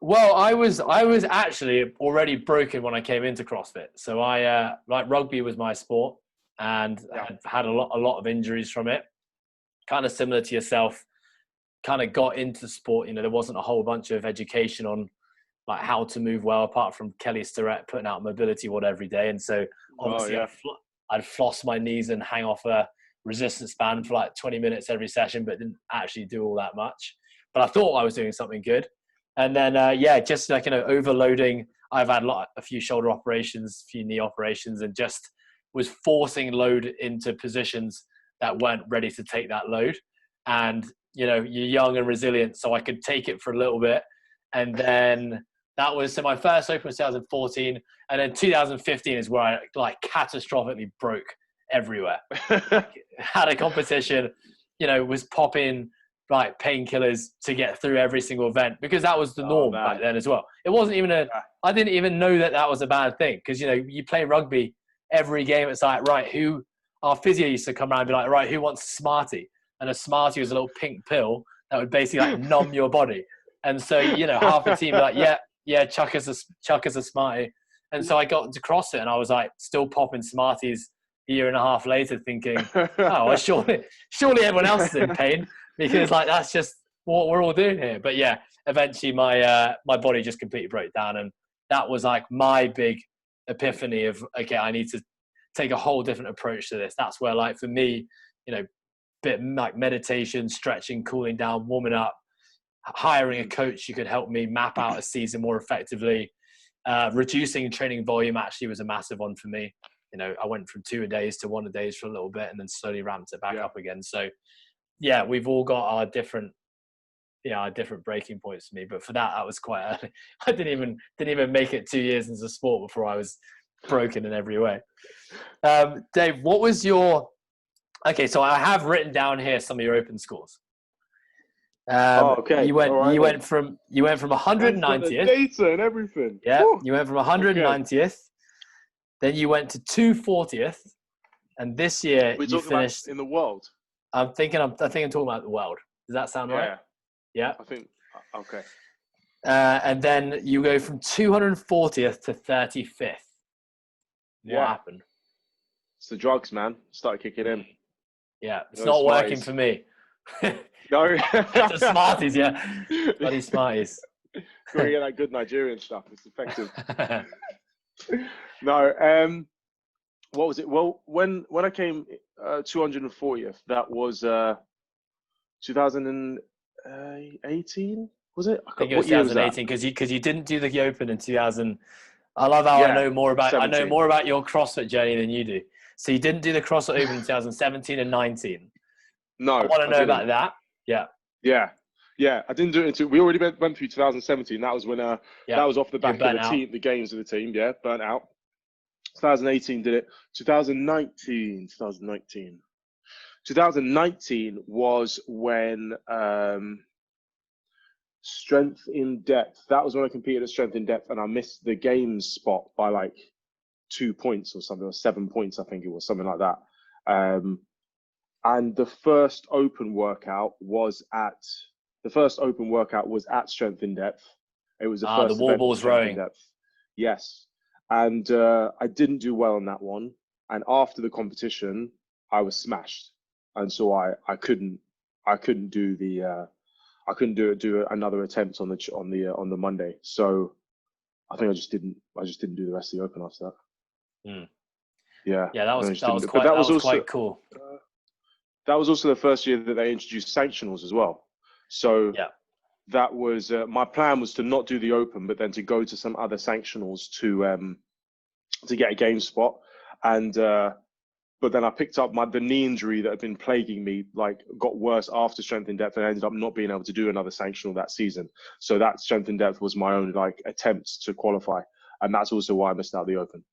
Well, I was actually already broken when I came into CrossFit. So I like, rugby was my sport, and had a lot of injuries from it. Kind of similar to yourself, kind of got into sport. You know, there wasn't a whole bunch of education on like how to move well, apart from Kelly Starrett putting out mobility WOD every day. And so obviously I'd floss my knees and hang off a resistance band for like 20 minutes every session, but didn't actually do all that much. But I thought I was doing something good. And then, just like, you know, overloading. I've had a few shoulder operations, a few knee operations, and just was forcing load into positions that weren't ready to take that load. And, you know, you're young and resilient, so I could take it for a little bit. And then so my first open was 2014, and then 2015 is where I like catastrophically broke everywhere. Had a competition, you know, was popping like painkillers to get through every single event, because that was the norm back then as well. It wasn't even I didn't even know that was a bad thing, because, you know, you play rugby every game, it's like, right, our physio used to come around and be like, right, who wants a Smartie? And a Smartie was a little pink pill that would basically like numb your body. And so, you know, half the team were like, yeah, chuck us a Smartie. And so I got into CrossFit, and I was like still popping Smarties, a year and a half later thinking, oh, well, surely everyone else is in pain, because like that's just what we're all doing here. But yeah, eventually my body just completely broke down, and that was like my big epiphany of, okay, I need to take a whole different approach to this. That's where, like, for me, you know, bit like meditation, stretching, cooling down, warming up, hiring a coach who could help me map out a season more effectively. Reducing training volume actually was a massive one for me. You know, I went from 2-a-days to 1-a-days for a little bit, and then slowly ramped it back up again. So yeah, we've all got our different breaking points for me. But for that was quite early. I didn't even make it 2 years into sport before I was broken in every way. Dave, what was your, okay, so I have written down here some of your open scores. Okay. You went from 190th. Data and everything. Yeah. You went from 190th. Then you went to 240th. And this year you finished in the world. I'm talking about the world. Does that sound right? Yeah. I think, okay. And then you go from 240th to 35th. What happened? It's the drugs, man. Started kicking in. Yeah, it's not working for me. No. The Smarties, yeah. Bloody Smarties. Got to get that good Nigerian stuff. It's effective. No, what was it? Well, when I came 240th, that was 2018, was it? I think it was 2018 because you didn't do the Open in 2000. I love how I know more about your CrossFit journey than you do. So you didn't do the CrossFit Open in 2017 and 19. No, I want to know about that. Yeah. I didn't do it until we already went through 2017. That was when that was off the back of the games of the team. Yeah, burnt out. 2018 did it. 2019 was when strength in depth. That was when I competed at strength in depth, and I missed the games spot by like 2 points or something, or 7 points, I think it was, something like that. And the first open workout was at strength in depth. It was the first the wall balls rowing. Depth. Yes, and I didn't do well on that one. And after the competition, I was smashed, and so I couldn't do another attempt on the Monday. So I think I just didn't do the rest of the open after that. Yeah, that was quite cool. That was also the first year that they introduced sanctionals as well. So that was my plan, was to not do the open, but then to go to some other sanctionals to get a game spot. And but then I picked up the knee injury that had been plaguing me, like got worse after strength in depth, and I ended up not being able to do another sanctional that season. So that strength in depth was my own like attempts to qualify, and that's also why I missed out the open.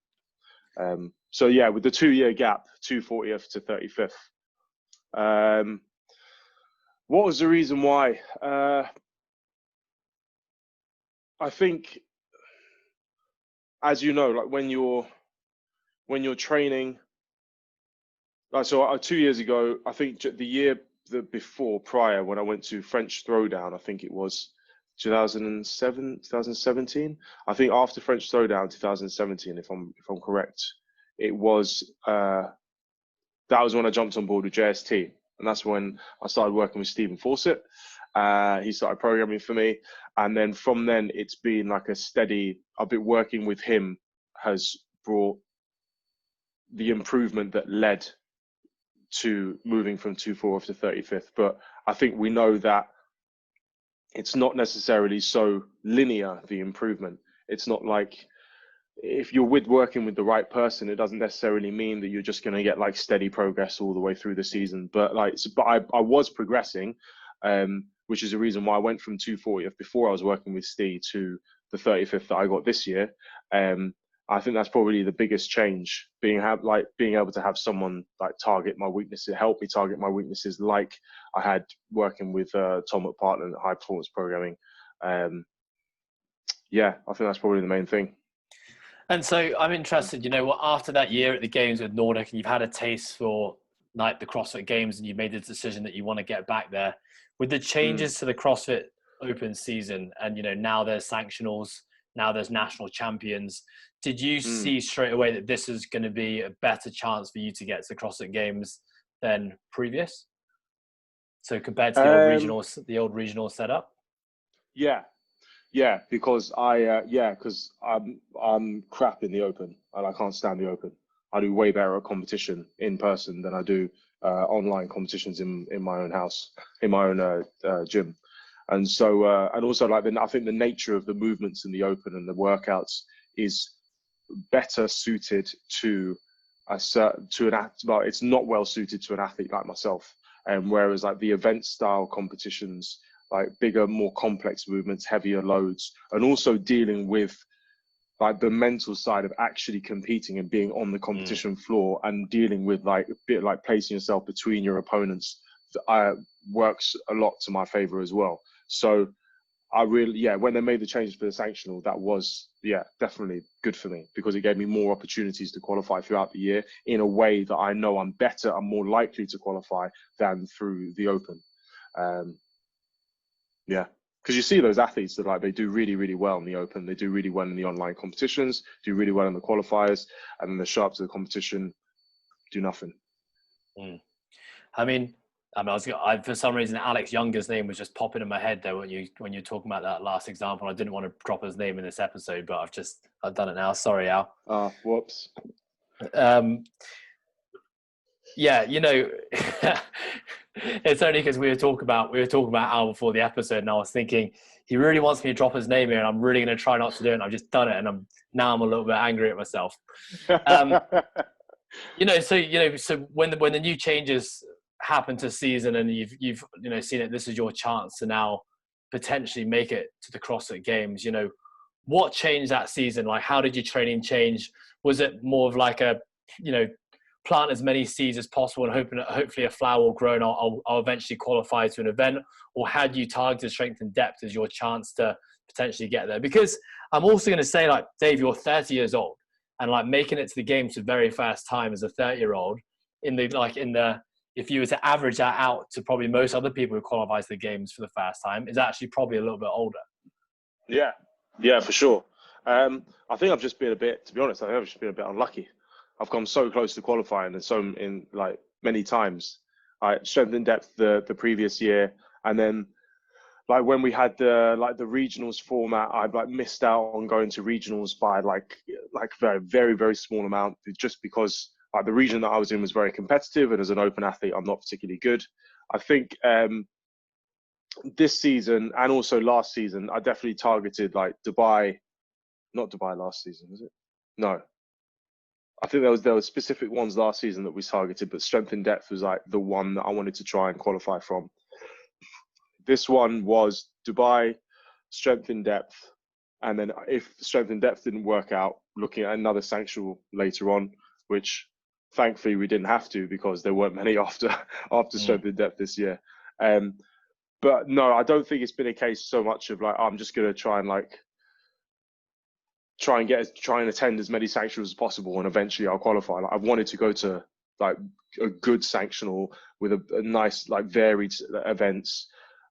So yeah, with the 2-year gap, 240th to 35th. What was the reason why? I think, as you know, like when you're training, so 2 years ago, I think the year prior, when I went to French Throwdown, I think it was 2017. I think after French Throwdown 2017, if I'm correct, it was that was when I jumped on board with JST, and that's when I started working with Stephen Fawcett. He started programming for me, and then from then it's been like a steady. I've been working with him, has brought the improvement that led to moving from 240th to 35th. But I think we know that it's not necessarily so linear, the improvement. It's not like, if you're working with the right person, it doesn't necessarily mean that you're just going to get like steady progress all the way through the season. But I was progressing, which is the reason why I went from 240th before I was working with Steve to the 35th that I got this year. I think that's probably the biggest change, being able to have someone like target my weaknesses, help me target my weaknesses, like I had working with Tom at Partner at High Performance Programming. I think that's probably the main thing. And so I'm interested, after that year at the Games with Nordic, and you've had a taste for like the CrossFit Games, and you've made the decision that you want to get back there, with the changes to the CrossFit Open season, and now there's sanctionals, Now there's national champions. Did you see straight away that this is going to be a better chance for you to get to the CrossFit Games than previous? So compared to the old regional setup? Yeah, because I'm crap in the open and I can't stand the open. I do way better at competition in person than I do online competitions in my own house, in my own gym. And so, and also like I think the nature of the movements in the open and the workouts is better suited to it's not well suited to an athlete like myself. And whereas like the event style competitions, like bigger, more complex movements, heavier loads, and also dealing with like the mental side of actually competing and being on the competition floor and dealing with like a bit like placing yourself between your opponents, works a lot to my favor as well. So I really, when they made the changes for the sanctional, that was, definitely good for me because it gave me more opportunities to qualify throughout the year in a way that I know I'm better and more likely to qualify than through the open. Because you see those athletes that like they do really, really well in the open, they do really well in the online competitions, do really well in the qualifiers, and then they show up to the competition, do nothing. I mean, for some reason, Alex Younger's name was just popping in my head there when you're talking about that last example. I didn't want to drop his name in this episode, but I've done it now. Sorry, Al. Whoops. It's only because we were talking about Al before the episode, and I was thinking he really wants me to drop his name here, and I'm really going to try not to do it. And I've just done it, and I'm a little bit angry at myself. So when the new changes happen to season, and you've seen it, this is your chance to now potentially make it to the CrossFit Games. What changed that season? Like, how did your training change? Was it more of like a plant as many seeds as possible and hoping that hopefully a flower will grow and I'll eventually qualify to an event? Or had you targeted strength and depth as your chance to potentially get there? Because I'm also going to say, like, Dave, you're 30 years old and like making it to the games for the very first time as a 30-year-old if you were to average that out to probably most other people who qualify to the games for the first time, is actually probably a little bit older. Yeah, for sure. I think I've just been a bit unlucky. I've come so close to qualifying and like many times. I strength and depth the previous year, and then like when we had the regionals format, I like missed out on going to regionals by like very, very, very small amount, just because like the region that I was in was very competitive, and as an open athlete, I'm not particularly good. I think this season and also last season, I definitely targeted like Dubai. Not Dubai last season, was it? No. I think there were specific ones last season that we targeted, but strength and depth was like the one that I wanted to try and qualify from. This one was Dubai, strength and depth, and then if strength and depth didn't work out, looking at another sanctional later on, which thankfully we didn't have to because there weren't many after strength and depth this year. But no, I don't think it's been a case so much of like I'm just gonna try and attend as many sanctionals as possible and eventually I'll qualify. Like, I've wanted to go to like a good sanctional with a nice like varied events,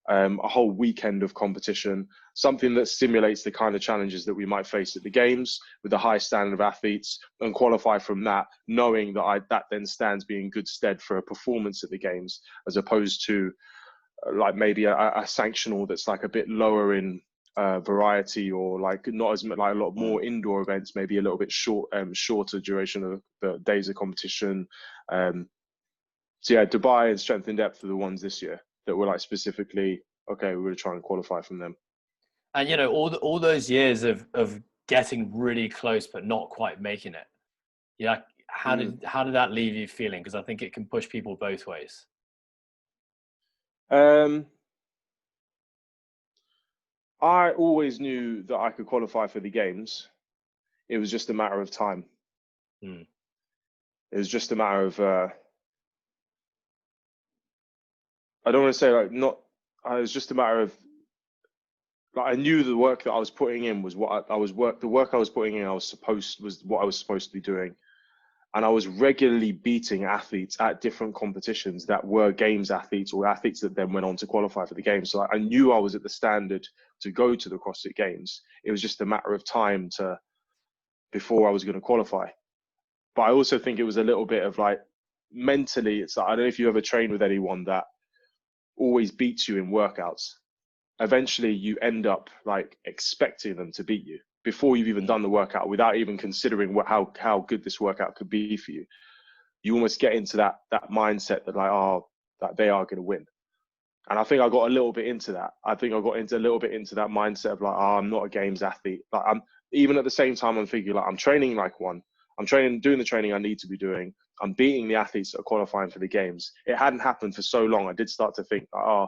a whole weekend of competition, something that stimulates the kind of challenges that we might face at the games with a high standard of athletes, and qualify from that, knowing that then stands me in good stead for a performance at the games, as opposed to like maybe a sanctional that's like a bit lower in variety, or like not as much, like a lot more indoor events, maybe a little bit shorter duration of the days of competition. So yeah, Dubai and strength and depth are the ones this year that were like specifically, okay, we're going to try and qualify from them. And all those years of getting really close but not quite making it, how did that leave you feeling? Because I think it can push people both ways. I always knew that I could qualify for the games. It was just a matter of time. It was just a matter of, I don't want to say like not, it was just a matter of, like, I knew the work that I was putting in was what the work I was putting in, was what I was supposed to be doing. and I was regularly beating athletes at different competitions that were games athletes or athletes that then went on to qualify for the games. So I knew I was at the standard to go to the CrossFit Games. It was just a matter of time before I was going to qualify. But I also think it was a little bit of like, mentally, it's like, I don't know if you ever trained with anyone that always beats you in workouts. Eventually you end up like expecting them to beat you before you've even done the workout, without even considering how good this workout could be for you. You almost get into that mindset that like, oh, that they are going to win. And I think I got a little bit into that. I think I got into a little bit into that mindset of like, oh, I'm not a games athlete. Like, I'm even at the same time, I'm thinking like, I'm training like one. I'm doing the training I need to be doing. I'm beating the athletes that are qualifying for the games. It hadn't happened for so long. I did start to think, oh,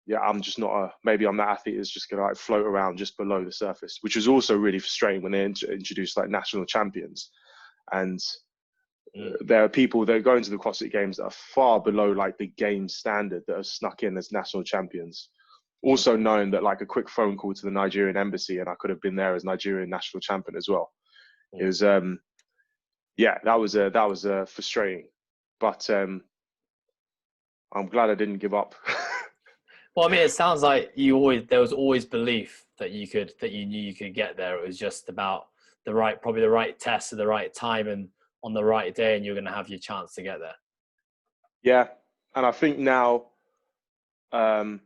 yeah, I'm just not maybe I'm that athlete that's just gonna like float around just below the surface, which was also really frustrating when they introduced like national champions. And there are people that are going to the CrossFit Games that are far below like the game standard that have snuck in as national champions. Also knowing that like a quick phone call to the Nigerian embassy and I could have been there as Nigerian national champion as well. It was yeah, that was frustrating, but I'm glad I didn't give up. Well, I mean, it sounds like there was always belief that you knew you could get there. It was just about probably the right test at the right time and on the right day, and you're going to have your chance to get there. Yeah, and I think now, I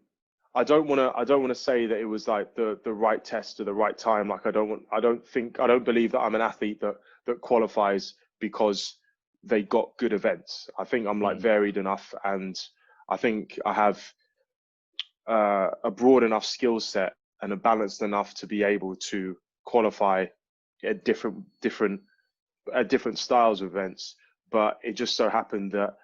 don't want to say that it was like the right test at the right time. Like I don't believe that I'm an athlete that qualifies because they got good events. I think I'm like varied enough, and I think I have a broad enough skill set and a balanced enough to be able to qualify at different styles of events. But it just so happened that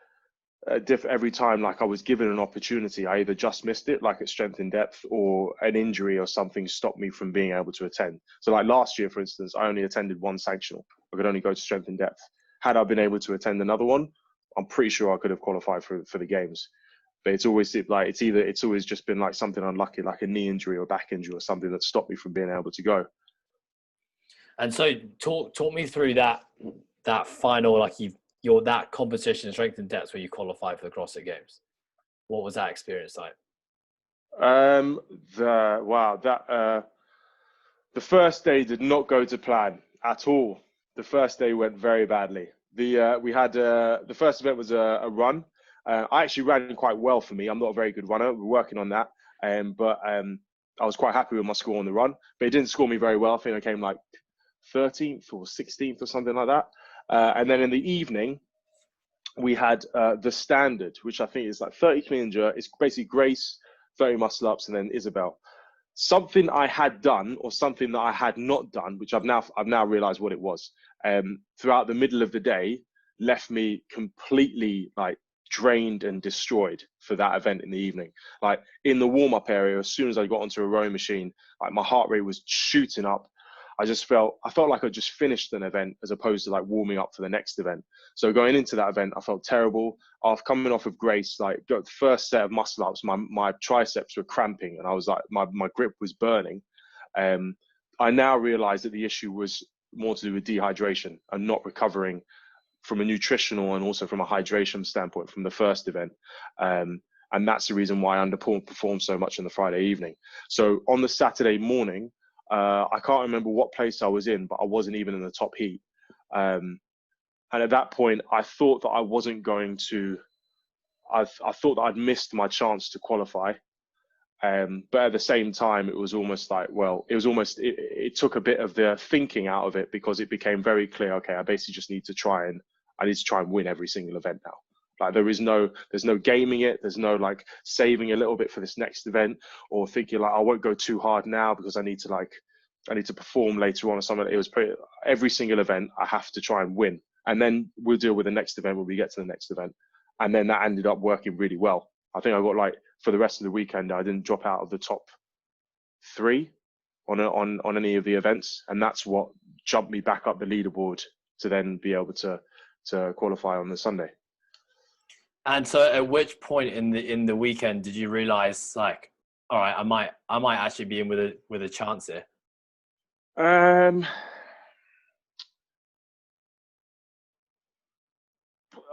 every time like I was given an opportunity, I either just missed it, like at strength in depth, or an injury or something stopped me from being able to attend. So like last year, for instance, I only attended one sanctional. I could only go to strength in depth. Had I been able to attend another one, I'm pretty sure I could have qualified for the games. But it's always just been like something unlucky, like a knee injury or back injury or something that stopped me from being able to go. And so talk me through that final, like that competition, strength and depth, where you qualify for the CrossFit Games. What was that experience like? The first day did not go to plan at all. The first day went very badly. The first event was a run. I actually ran quite well for me. I'm not a very good runner. We're working on that. But I was quite happy with my score on the run. But it didn't score me very well. I think I came like 13th or 16th or something like that. And then in the evening, we had the standard, which I think is like 30 clean and jerk. It's basically Grace, 30 muscle ups, and then Isabel. Something I had done or something that I had not done, which I've now realized what it was, throughout the middle of the day, left me completely like drained and destroyed for that event in the evening. Like in the warm-up area, as soon as I got onto a rowing machine, like my heart rate was shooting up. I felt like I just finished an event as opposed to like warming up for the next event. So going into that event, I felt terrible. After coming off of Grace, like the first set of muscle ups, my triceps were cramping and I was like, my grip was burning. I now realized that the issue was more to do with dehydration and not recovering from a nutritional and also from a hydration standpoint from the first event. And that's the reason why I underperformed so much on the Friday evening. So on the Saturday morning, I can't remember what place I was in, but I wasn't even in the top heat. And at that point, I thought that I wasn't going to, I thought that I'd missed my chance to qualify. But at the same time, it was almost like, it took a bit of the thinking out of it because it became very clear, okay, I basically just need to try and win every single event now. Like there's no gaming it. There's no like saving a little bit for this next event or thinking like I won't go too hard now because I need to perform later on or something. It was every single event I have to try and win, and then we'll deal with the next event when we get to the next event. And then that ended up working really well. I think I got like for the rest of the weekend I didn't drop out of the top 3 on any of the events, and that's what jumped me back up the leaderboard to then be able to qualify on the Sunday. And so at which point in the weekend did you realize like, all right, I might actually be in with a chance here?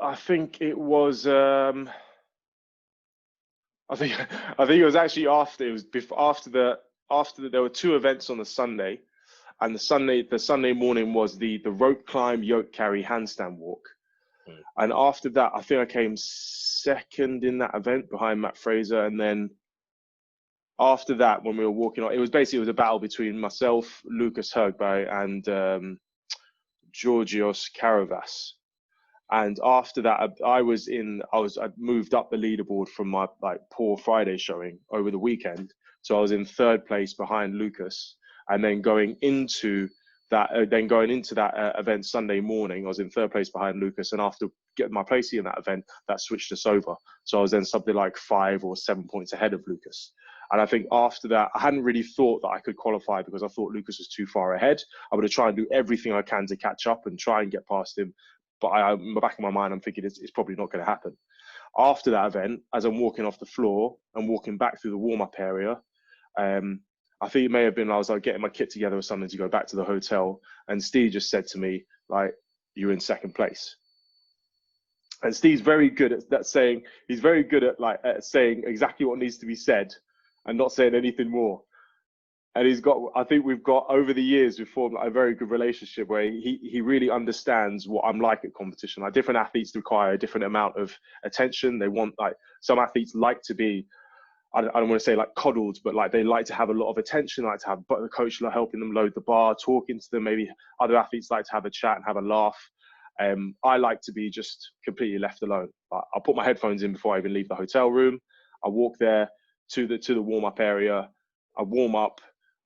I think it was. I think it was actually after. It was before, after the. There were two events on the Sunday, and the Sunday morning was the rope climb, yoke carry, handstand walk. Mm. And after that, I think I came second in that event behind Matt Fraser. And then after that, when we were walking on, it was a battle between myself, Lucas Hergberg, and Georgios Karavas. And after that, I'd moved up the leaderboard from my like poor Friday showing over the weekend. So I was in third place behind Lucas. And then going into that event Sunday morning, I was in third place behind Lucas. And after getting my place in that event, that switched us over. So I was then something like 5 or 7 points ahead of Lucas. And I think after that, I hadn't really thought that I could qualify because I thought Lucas was too far ahead. I would have tried and do everything I can to catch up and try and get past him. But in the back of my mind, I'm thinking it's probably not going to happen. After that event, as I'm walking off the floor and walking back through the warm-up area, I think it may have been I was like getting my kit together or something to go back to the hotel, and Steve just said to me, like, "You're in second place." And Steve's very good at that saying. He's very good at saying exactly what needs to be said and not saying anything more. And I think we've got over the years, we've formed a very good relationship where he really understands what I'm like at competition. Like different athletes require a different amount of attention. They want, like, some athletes like to be, I don't want to say like coddled, but like they like to have a lot of attention, like to have the coach helping them load the bar, talking to them. Maybe other athletes like to have a chat and have a laugh. I like to be just completely left alone. I'll put my headphones in before I even leave the hotel room. I walk there to the warm-up area. I warm up.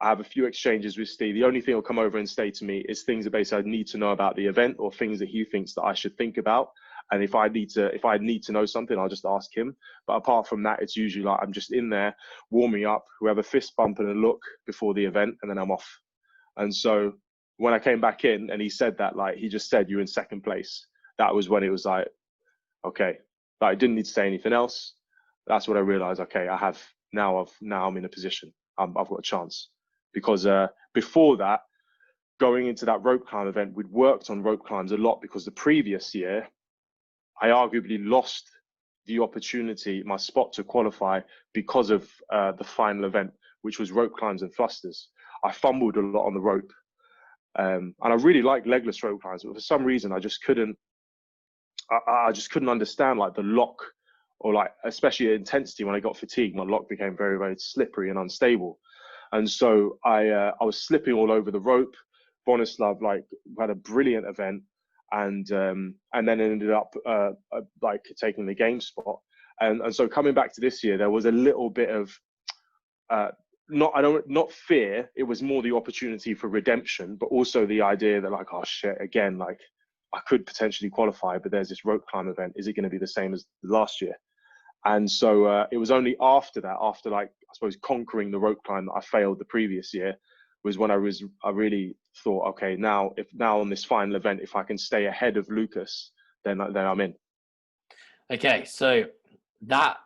I have a few exchanges with Steve. The only thing he'll come over and say to me is things that basically I need to know about the event or things that he thinks that I should think about. And if I need to know something, I'll just ask him. But apart from that, it's usually like I'm just in there warming up. We have a fist bump and a look before the event, and then I'm off. And so when I came back in and he said that, like, he just said, "You're in second place." That was when it was like, okay, like I didn't need to say anything else. That's what I realized. Okay, now I'm in a position. I've got a chance. Because before that, going into that rope climb event, we'd worked on rope climbs a lot because the previous year, I arguably lost the opportunity, my spot to qualify because of the final event, which was rope climbs and thrusters. I fumbled a lot on the rope. And I really like legless rope climbs, but for some reason, I just couldn't understand like the lock, or like, especially intensity. When I got fatigued, my lock became very, very slippery and unstable. And so I was slipping all over the rope. Bonislav had a brilliant event, and then ended up taking the game spot. And so coming back to this year, there was a little bit of not fear. It was more the opportunity for redemption, but also the idea that like, oh shit, again, like I could potentially qualify, but there's this rope climb event. Is it going to be the same as last year? And so it was only after that, after like, I suppose, conquering the rope climb that I failed the previous year, was when I really thought, okay, now on this final event, if I can stay ahead of Lucas, then I'm in. Okay, so that,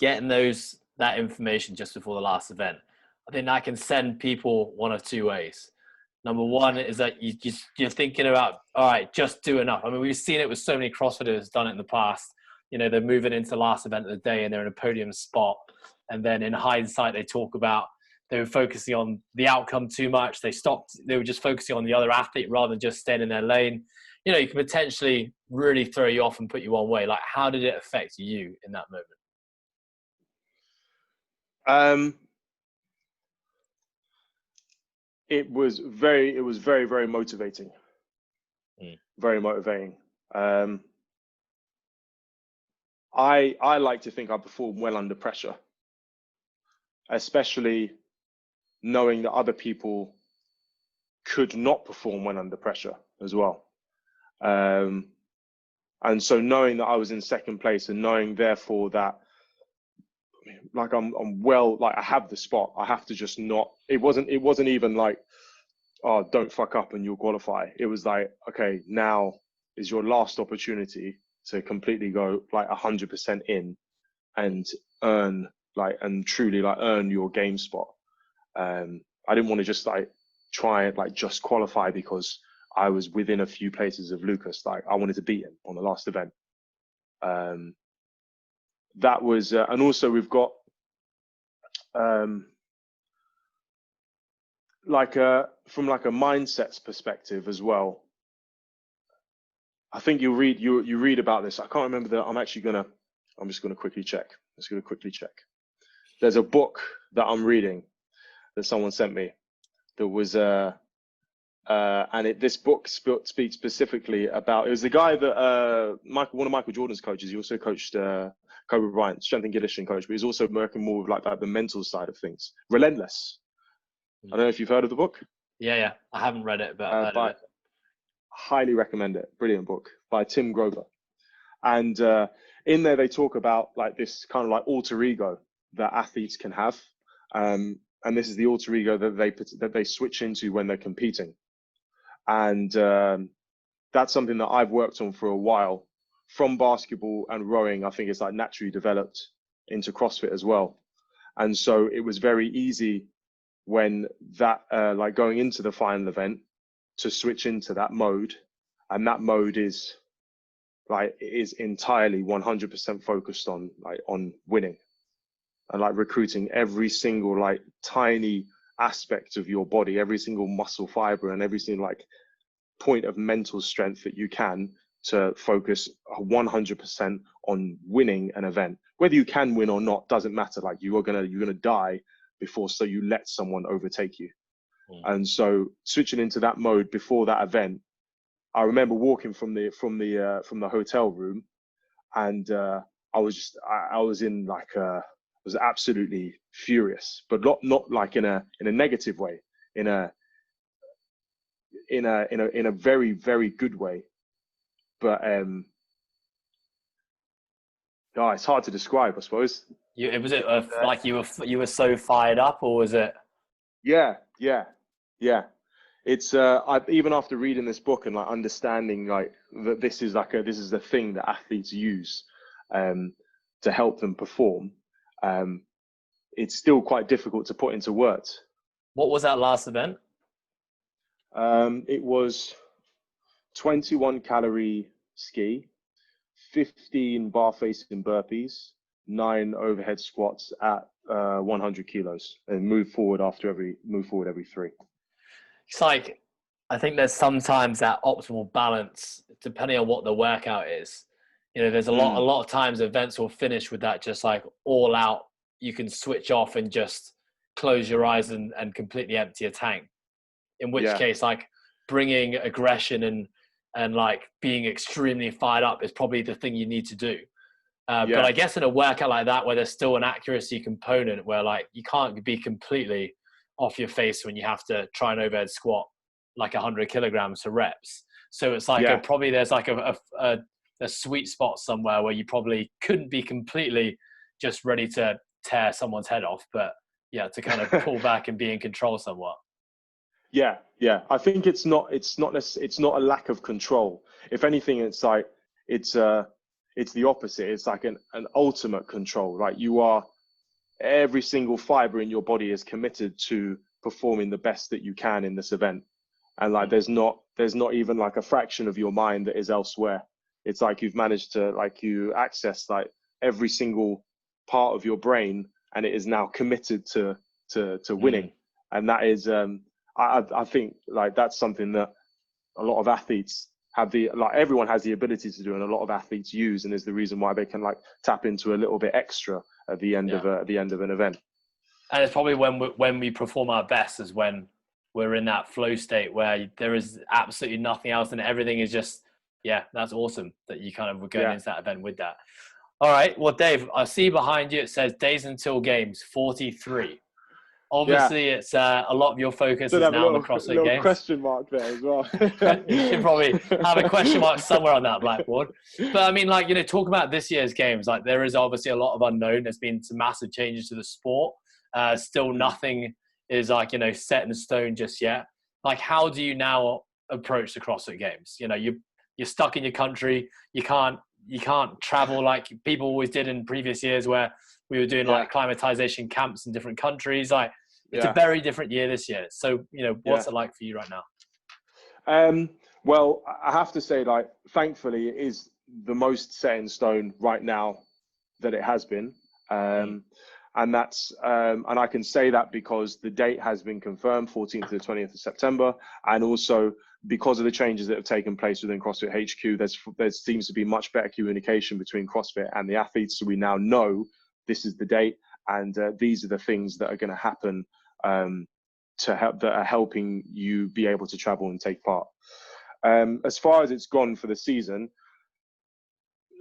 getting that information just before the last event, I think that can send people one of two ways. Number one is that you're thinking about, all right, just do enough. I mean, we've seen it with so many CrossFitters done it in the past. They're moving into the last event of the day and they're in a podium spot. And then in hindsight, they talk about they were focusing on the outcome too much. They were just focusing on the other athlete rather than just staying in their lane. You can potentially really throw you off and put you one way. Like, how did it affect you in that moment? It was very, very motivating. Very motivating. I like to think I perform well under pressure, especially knowing that other people could not perform well under pressure as well. And so knowing that I was in second place, and knowing therefore that like I'm well, like I have the spot, I have to just not, it wasn't even like, oh, don't fuck up and you'll qualify. It was like, okay, now is your last opportunity to completely go like 100% in and earn truly earn your game spot. I didn't want to just like try it, like just qualify because I was within a few places of Lucas. Like I wanted to beat him on the last event. That was, and also we've got from like a mindsets perspective as well. I think you read about this. I can't remember that. I'm just gonna quickly check. There's a book that I'm reading that someone sent me that was this book speaks specifically about, it was the guy that one of Michael Jordan's coaches. He also coached Kobe Bryant, strength and conditioning coach, but he's also working more with like the mental side of things. Relentless. I don't know if you've heard of the book. Yeah. I haven't read it, but I've heard of it. Highly recommend it. Brilliant book by Tim Grover. And in there they talk about like this kind of like alter ego that athletes can have. And this is the alter ego that they switch into when they're competing. And that's something that I've worked on for a while. From basketball and rowing, I think it's like naturally developed into CrossFit as well. And so it was very easy when that, like going into the final event, to switch into that mode. And that mode is entirely 100% focused on winning and like recruiting every single like tiny aspect of your body, every single muscle fiber and every single like point of mental strength that you can, to focus 100% on winning an event. Whether you can win or not doesn't matter. Like you're gonna die before, so you let someone overtake you. And so switching into that mode before that event, I remember walking from the hotel room, and I was absolutely furious, but not like in a negative way, in a very, very good way. But it's hard to describe, I suppose. Like you were so fired up, or was it? Yeah. It's even after reading this book and like understanding like that this is the thing that athletes use to help them perform. It's still quite difficult to put into words. What was that last event? It was 21 calorie ski, 15 bar facing burpees, 9 overhead squats at 100 kilos, and move forward every 3. It's like, I think there's sometimes that optimal balance depending on what the workout is. You know, there's a lot of times events will finish with that just like all out. You can switch off and just close your eyes and completely empty a tank. In which case, like bringing aggression and like being extremely fired up is probably the thing you need to do. But I guess in a workout like that, where there's still an accuracy component, where like you can't be completely off your face when you have to try an overhead squat like 100 kilograms for reps. So it's like probably there's like a sweet spot somewhere where you probably couldn't be completely just ready to tear someone's head off, but to kind of pull back and be in control somewhat. Yeah. I think it's not a lack of control. If anything, it's the opposite. It's like an ultimate control. Like every single fiber in your body is committed to performing the best that you can in this event. And like, there's not even like a fraction of your mind that is elsewhere. It's like you've managed to you access like every single part of your brain, and it is now committed to winning. And that is, I think like that's something that a lot of athletes have everyone has the ability to do, and a lot of athletes use, and is the reason why they can like tap into a little bit extra at the end of an event. And it's probably when we perform our best is when we're in that flow state where there is absolutely nothing else and everything is just, that's awesome that you kind of were going into that event with that. All right. Well, Dave, I see behind you, it says days until games 43. Obviously, it's a lot of your focus is now on the CrossFit Games. Question mark there as well. You should probably have a question mark somewhere on that blackboard. But I mean, like, talk about this year's games. Like, there is obviously a lot of unknown. There's been some massive changes to the sport. Still nothing is like, set in stone just yet. Like, how do you now approach the CrossFit Games? You're stuck in your country. You can't travel like people always did in previous years where we were doing like acclimatization camps in different countries. Like, it's a very different year this year. So, what's it like for you right now? Well, I have to say, like, thankfully, it is the most set in stone right now that it has been. And that's, and I can say that because the date has been confirmed, 14th to the 20th of September. And also because of the changes that have taken place within CrossFit HQ, there seems to be much better communication between CrossFit and the athletes. So we now know this is the date, and these are the things that are going to happen that are helping you be able to travel and take part. As far as it's gone for the season,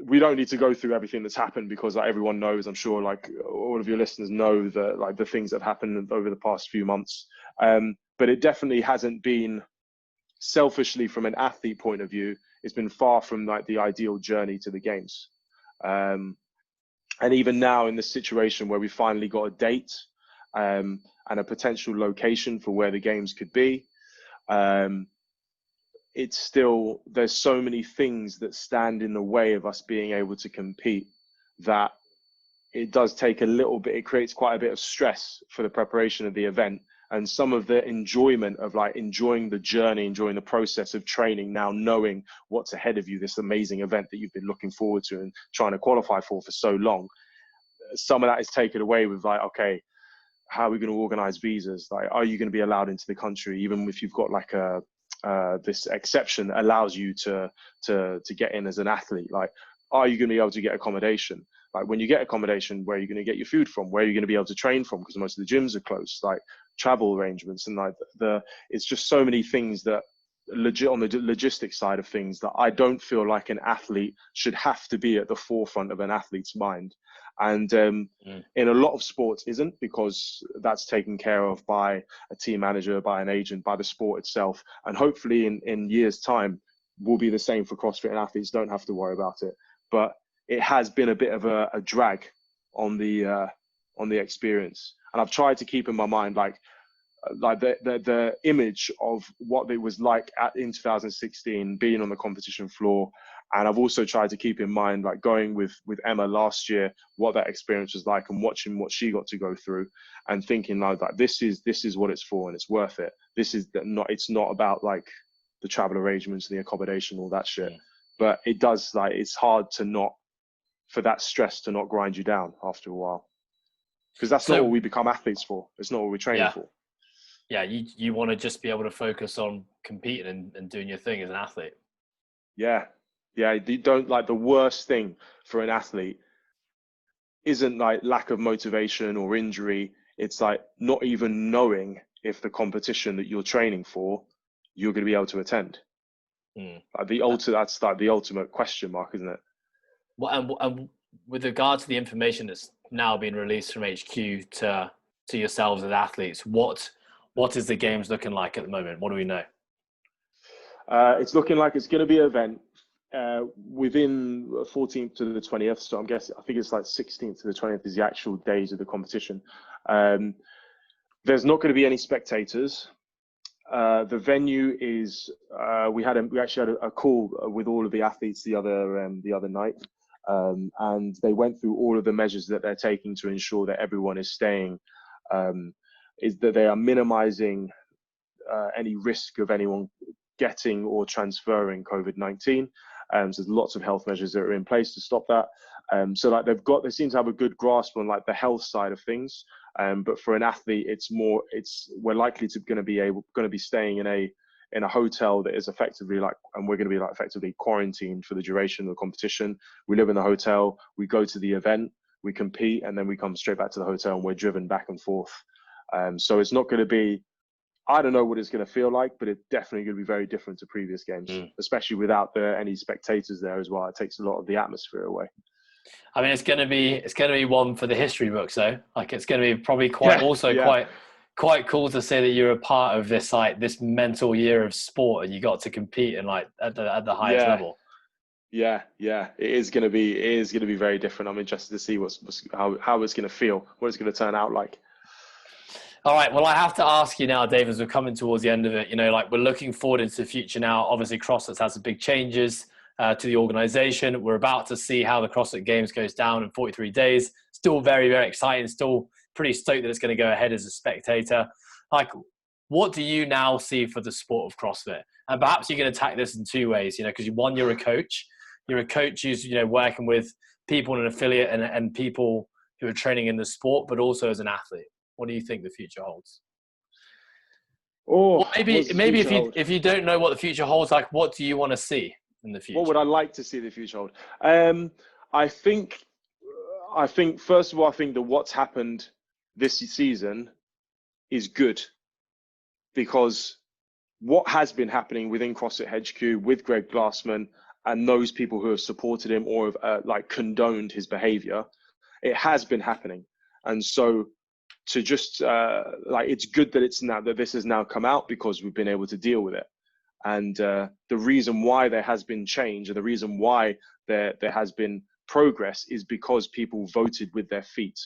we don't need to go through everything that's happened because like, everyone knows, I'm sure like all of your listeners know that like the things that have happened over the past few months. But it definitely hasn't been, selfishly from an athlete point of view, it's been far from like the ideal journey to the games. And even now in this situation where we finally got a date and a potential location for where the games could be, it's still, there's so many things that stand in the way of us being able to compete that it does take a little bit, it creates quite a bit of stress for the preparation of the event, and some of the enjoyment of like enjoying the journey, enjoying the process of training, now knowing what's ahead of you, this amazing event that you've been looking forward to and trying to qualify for so long. Some of that is taken away with like, okay, how are we going to organize visas? Like, are you going to be allowed into the country, even if you've got like a this exception that allows you to get in as an athlete? Like, are you going to be able to get accommodation? Like, when you get accommodation, where are you going to get your food from? Where are you going to be able to train from? Because most of the gyms are closed. Like, travel arrangements and like it's just so many things that legit on the logistics side of things that I don't feel like an athlete should have to be at the forefront of an athlete's mind. And in a lot of sports isn't, because that's taken care of by a team manager, by an agent, by the sport itself. And hopefully in years' time will be the same for CrossFit, and athletes don't have to worry about it. But it has been a bit of a drag on the experience. And I've tried to keep in my mind like the image of what it was like in 2016, being on the competition floor. And I've also tried to keep in mind, like going with Emma last year, what that experience was like, and watching what she got to go through, and thinking like this is what it's for, and it's worth it. It's not about like the travel arrangements, the accommodation, all that shit. But it does, like, it's hard for that stress to not grind you down after a while, because that's not what we become athletes for. It's not what we're training for. Yeah, you want to just be able to focus on competing and doing your thing as an athlete. Yeah. You don't, like, the worst thing for an athlete isn't like lack of motivation or injury. It's like not even knowing if the competition that you're training for, you're going to be able to attend. Like that's like the ultimate question mark, isn't it? Well, and with regard to the information that's now being released from HQ to yourselves as athletes, what is the games looking like at the moment? What do we know? It's looking like it's going to be an event within 14th to the 20th. So I think it's like 16th to the 20th is the actual days of the competition. There's not going to be any spectators. The venue is, we actually had a call with all of the athletes the other night, and they went through all of the measures that they're taking to ensure that everyone is staying, is that they are minimizing any risk of anyone getting or transferring COVID-19. So there's lots of health measures that are in place to stop that. So like they seem to have a good grasp on like the health side of things. But for an athlete, we're likely to going to be staying in a hotel that is effectively like, and we're going to be like effectively quarantined for the duration of the competition. We live in the hotel, we go to the event, we compete, and then we come straight back to the hotel, and we're driven back and forth. So it's not going to be, I don't know what it's going to feel like, but it's definitely going to be very different to previous games, especially without any spectators there as well. It takes a lot of the atmosphere away. I mean, it's going to be one for the history books, though. Like, it's going to be probably quite cool to say that you're a part of this, like, this mental year of sport, and you got to compete and like at the highest level. Yeah, it is going to be very different. I'm interested to see how it's going to feel, what it's going to turn out like. All right. Well, I have to ask you now, Dave, as we're coming towards the end of it, you know, like, we're looking forward into the future now. Obviously, CrossFit has some big changes to the organization. We're about to see how the CrossFit Games goes down in 43 days. Still very, very exciting. Still pretty stoked that it's going to go ahead as a spectator. Like, what do you now see for the sport of CrossFit? And perhaps you can attack this in two ways, because one, you're a coach. You're a coach who's, working with people in an affiliate and people who are training in the sport, but also as an athlete. What do you think the future holds? Or maybe if you don't know what the future holds, like, what do you want to see in the future? What would I like to see the future hold? I think first of all, I think that what's happened this season is good, because what has been happening within CrossFit HQ with Greg Glassman and those people who have supported him or have condoned his behavior, it has been happening. And so to just it's good that this has now come out, because we've been able to deal with it. And the reason why there has been change, and the reason why there has been progress, is because people voted with their feet.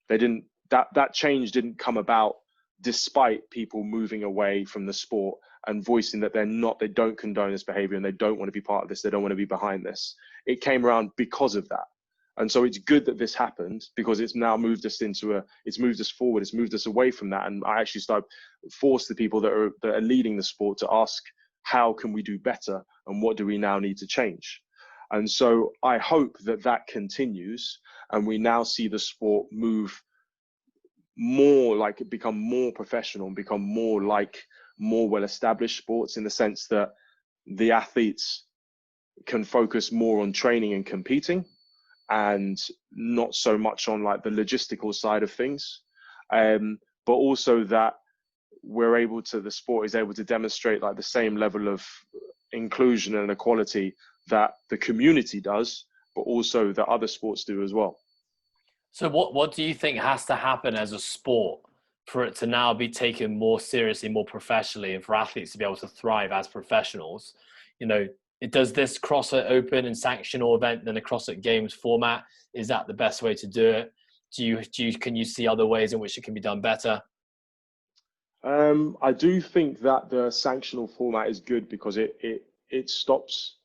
That change didn't come about despite people moving away from the sport and voicing that they don't condone this behavior and they don't want to be part of this, they don't want to be behind this. It came around because of that. And so it's good that this happened, because it's now moved us it's moved us forward, it's moved us away from that. And I actually force the people that are leading the sport to ask, how can we do better and what do we now need to change? And so I hope that continues, and we now see the sport move more, become more professional and become more well-established sports, in the sense that the athletes can focus more on training and competing, and not so much on the logistical side of things, but also that the sport is able to demonstrate the same level of inclusion and equality that the community does, but also that other sports do as well. So what do you think has to happen as a sport for it to now be taken more seriously, more professionally, and for athletes to be able to thrive as professionals? Does this CrossFit Open and sanctional event in the CrossFit Games format, is that the best way to do it? Can you see other ways in which it can be done better? I do think that the sanctional format is good, because it stops.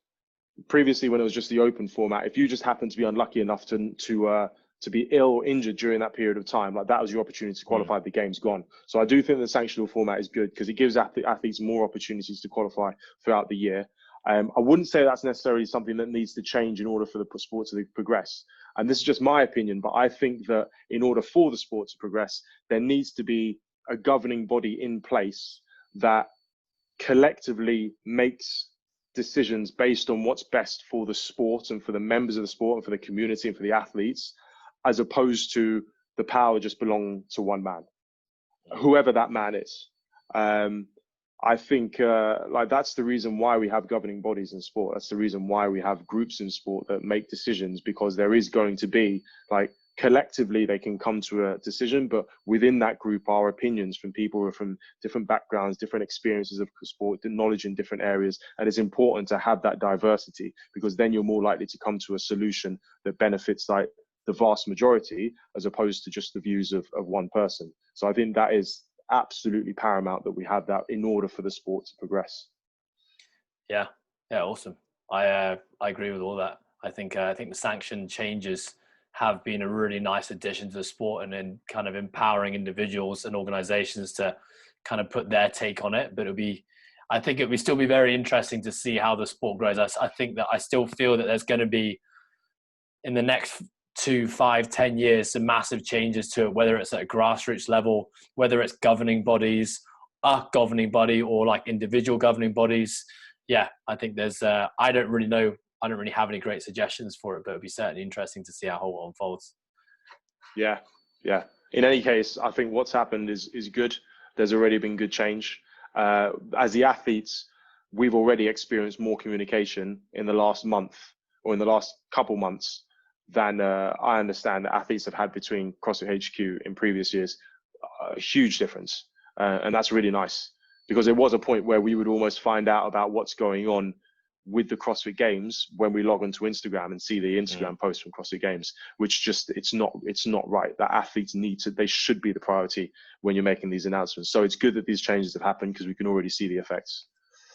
Previously, when it was just the open format, if you just happen to be unlucky enough to be ill or injured during that period of time, that was your opportunity to qualify, the game's gone. So I do think the sanctional format is good, because it gives athletes more opportunities to qualify throughout the year. I wouldn't say that's necessarily something that needs to change in order for the sport to progress. And this is just my opinion, but I think that in order for the sport to progress, there needs to be a governing body in place that collectively makes decisions based on what's best for the sport and for the members of the sport and for the community and for the athletes, as opposed to the power just belonging to one man, whoever that man is. I think that's the reason why we have governing bodies in sport. That's the reason why we have groups in sport that make decisions, because there is going to be collectively they can come to a decision, but within that group are opinions from people who are from different backgrounds, different experiences of sport, knowledge in different areas. And it's important to have that diversity, because then you're more likely to come to a solution that benefits the vast majority, as opposed to just the views of one person. So I think that is absolutely paramount, that we have that in order for the sport to progress. Yeah, awesome. I agree with all that. I think the sanction changes have been a really nice addition to the sport, and then kind of empowering individuals and organizations to kind of put their take on it. But I think it would still be very interesting to see how the sport grows. I think that I still feel that there's going to be, in the next 2, 5, 10 years, some massive changes to it, whether it's at a grassroots level, whether it's governing bodies, a governing body, or individual governing bodies. Yeah, I think there's, I don't really have any great suggestions for it, but it'd be certainly interesting to see how it all unfolds. Yeah. In any case, I think what's happened is good. There's already been good change. As the athletes, we've already experienced more communication in the last month, or in the last couple months, than I understand that athletes have had between CrossFit HQ in previous years. A huge difference. And that's really nice, because there was a point where we would almost find out about what's going on with the CrossFit Games when we log onto Instagram and see the Instagram posts from CrossFit Games, which just, it's not right. That athletes they should be the priority when you're making these announcements. So it's good that these changes have happened, because we can already see the effects.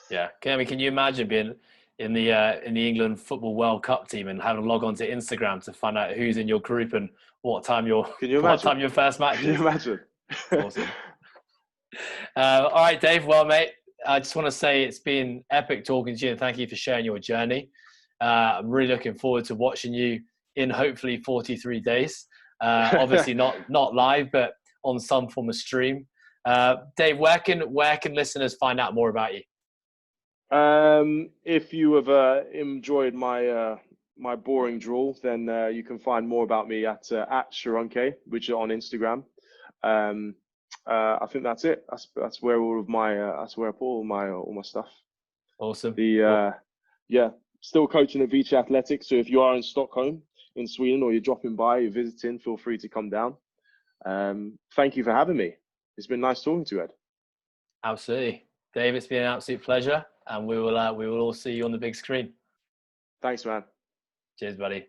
Yeah. Can you imagine being in the England Football World Cup team and having to log on to Instagram to find out who's in your group and what time your first match is? Can you imagine? Awesome. All right, Dave. Well, mate, I just want to say it's been epic talking to you, and thank you for sharing your journey. I'm really looking forward to watching you in hopefully 43 days. Obviously not live, but on some form of stream. Dave, where can listeners find out more about you? If you have enjoyed my boring drawl, then you can find more about me at Shorunke, which is on Instagram. I think that's it. That's where all of my that's where I put all my stuff. Awesome. Yeah, still coaching at Beach Athletics. So if you are in Stockholm, in Sweden, or you're dropping by, you're visiting, feel free to come down. Thank you for having me. It's been nice talking to you, Ed. Absolutely, Dave. It's been an absolute pleasure, and we will all see you on the big screen. Thanks, man. Cheers, buddy.